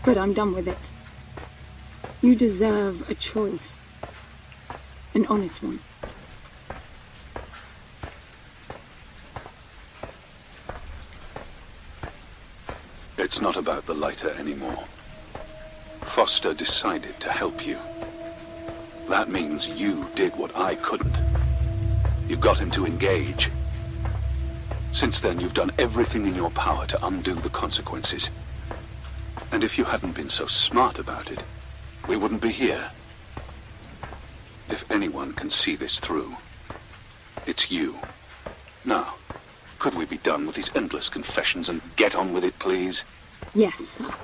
But I'm done with it. You deserve a choice. An honest one. It's not about the lighter anymore. Foster decided to help you. That means you did what I couldn't. You got him to engage. Since then, you've done everything in your power to undo the consequences. And if you hadn't been so smart about it, we wouldn't be here. If anyone can see this through, it's you. Now, could we be done with these endless confessions and get on with it, please? Yes, sir.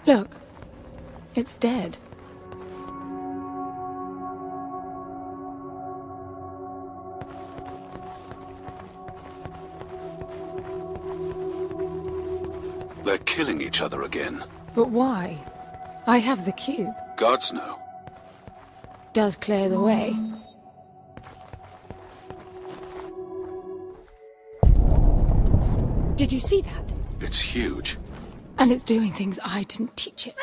Look, it's dead. They're killing each other again. But why? I have the cube. Gods know. Does clear the way. Did you see that? It's huge. And it's doing things I didn't teach it.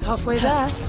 Halfway there.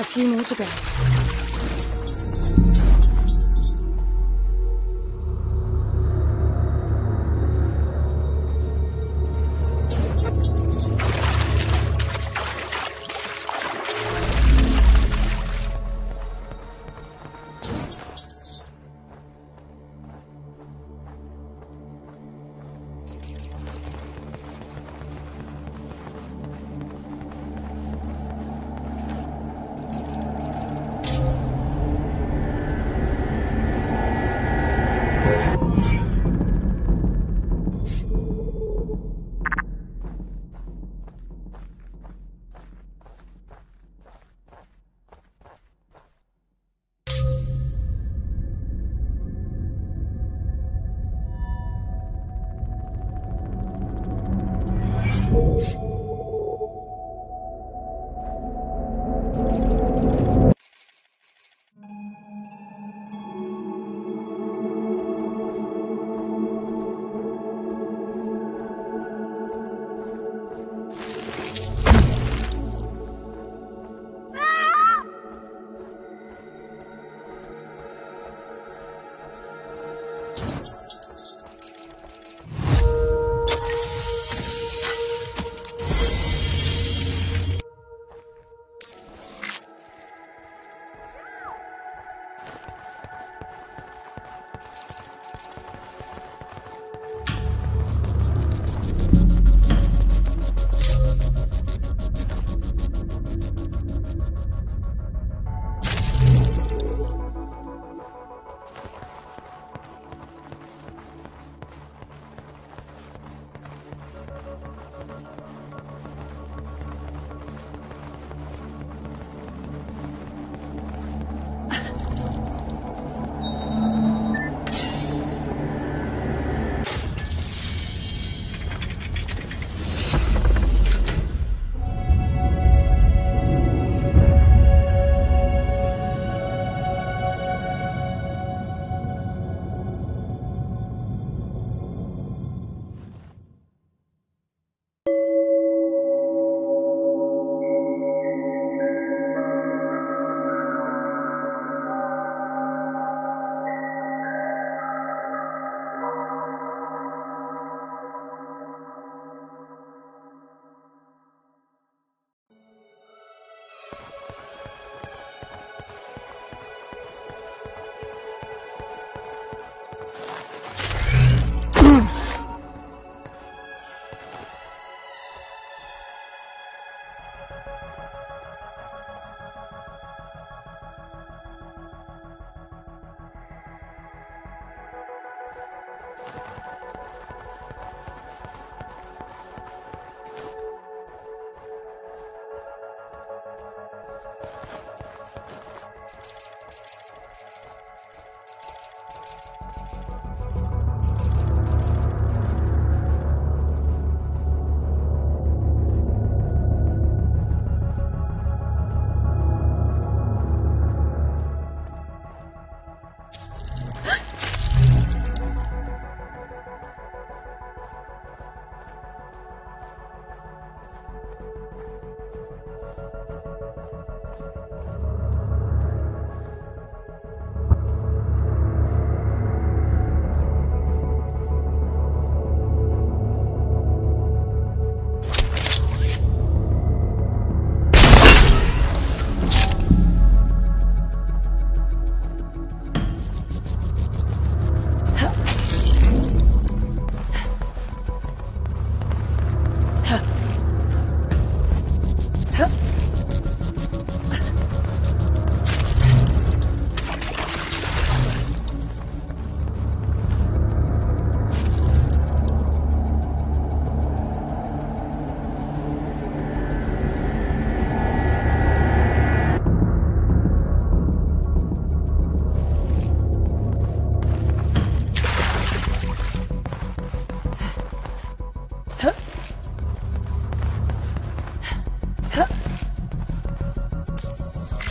A few more to go.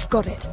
Got it.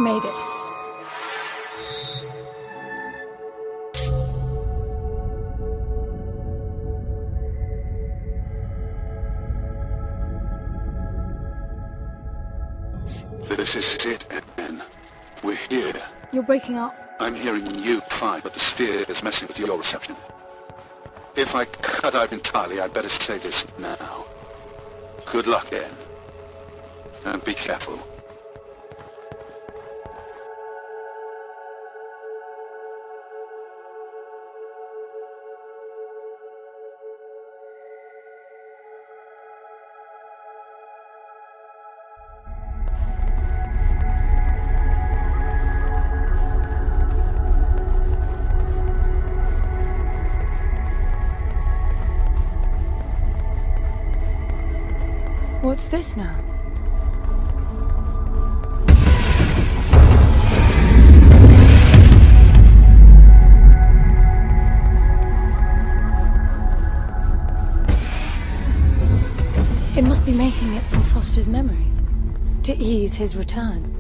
made it. This is it, Anne. We're here. You're breaking up. I'm hearing you fine, but the sphere is messing with your reception. If I cut out entirely, I'd better say this now. Good luck, Anne. And be careful. What's this now? It must be making it from Foster's memories, to ease his return.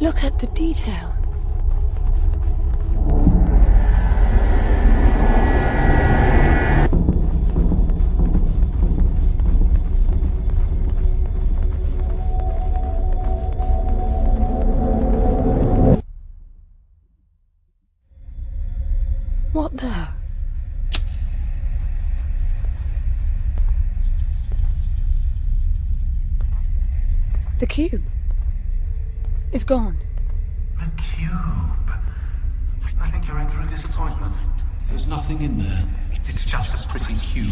Look at the detail. What the? The cube. It's gone. The cube. I think you're in for a disappointment. There's nothing in there. It's just a pretty cube.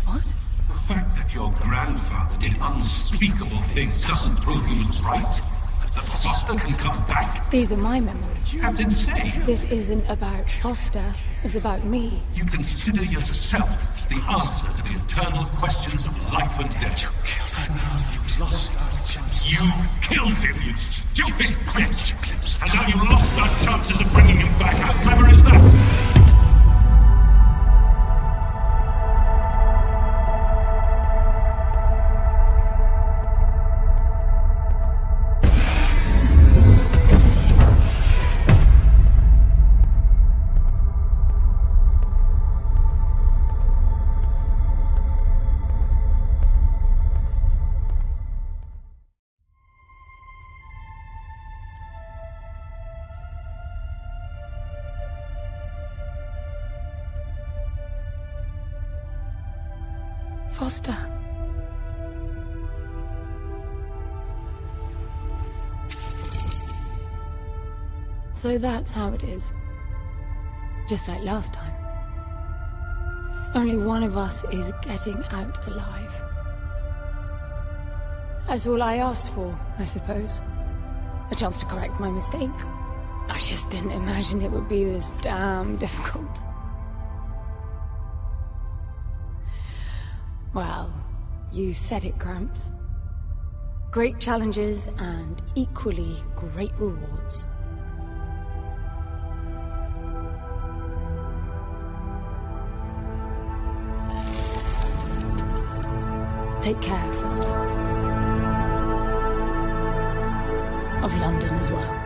What? The fact that your grandfather did unspeakable things doesn't prove he was right. That Foster can come back. These are my memories. That's insane. This isn't about Foster. It's about me. You consider yourself the answer to the eternal questions of life and death. You killed him. You've lost our chance. You killed him, you stupid bitch! And now you've lost our chances of bringing him back. How clever is that? Foster. So that's how it is. Just like last time. Only one of us is getting out alive. That's all I asked for, I suppose. A chance to correct my mistake. I just didn't imagine it would be this damn difficult. Well, you said it, Gramps. Great challenges and equally great rewards. Take care, Foster. Of London as well.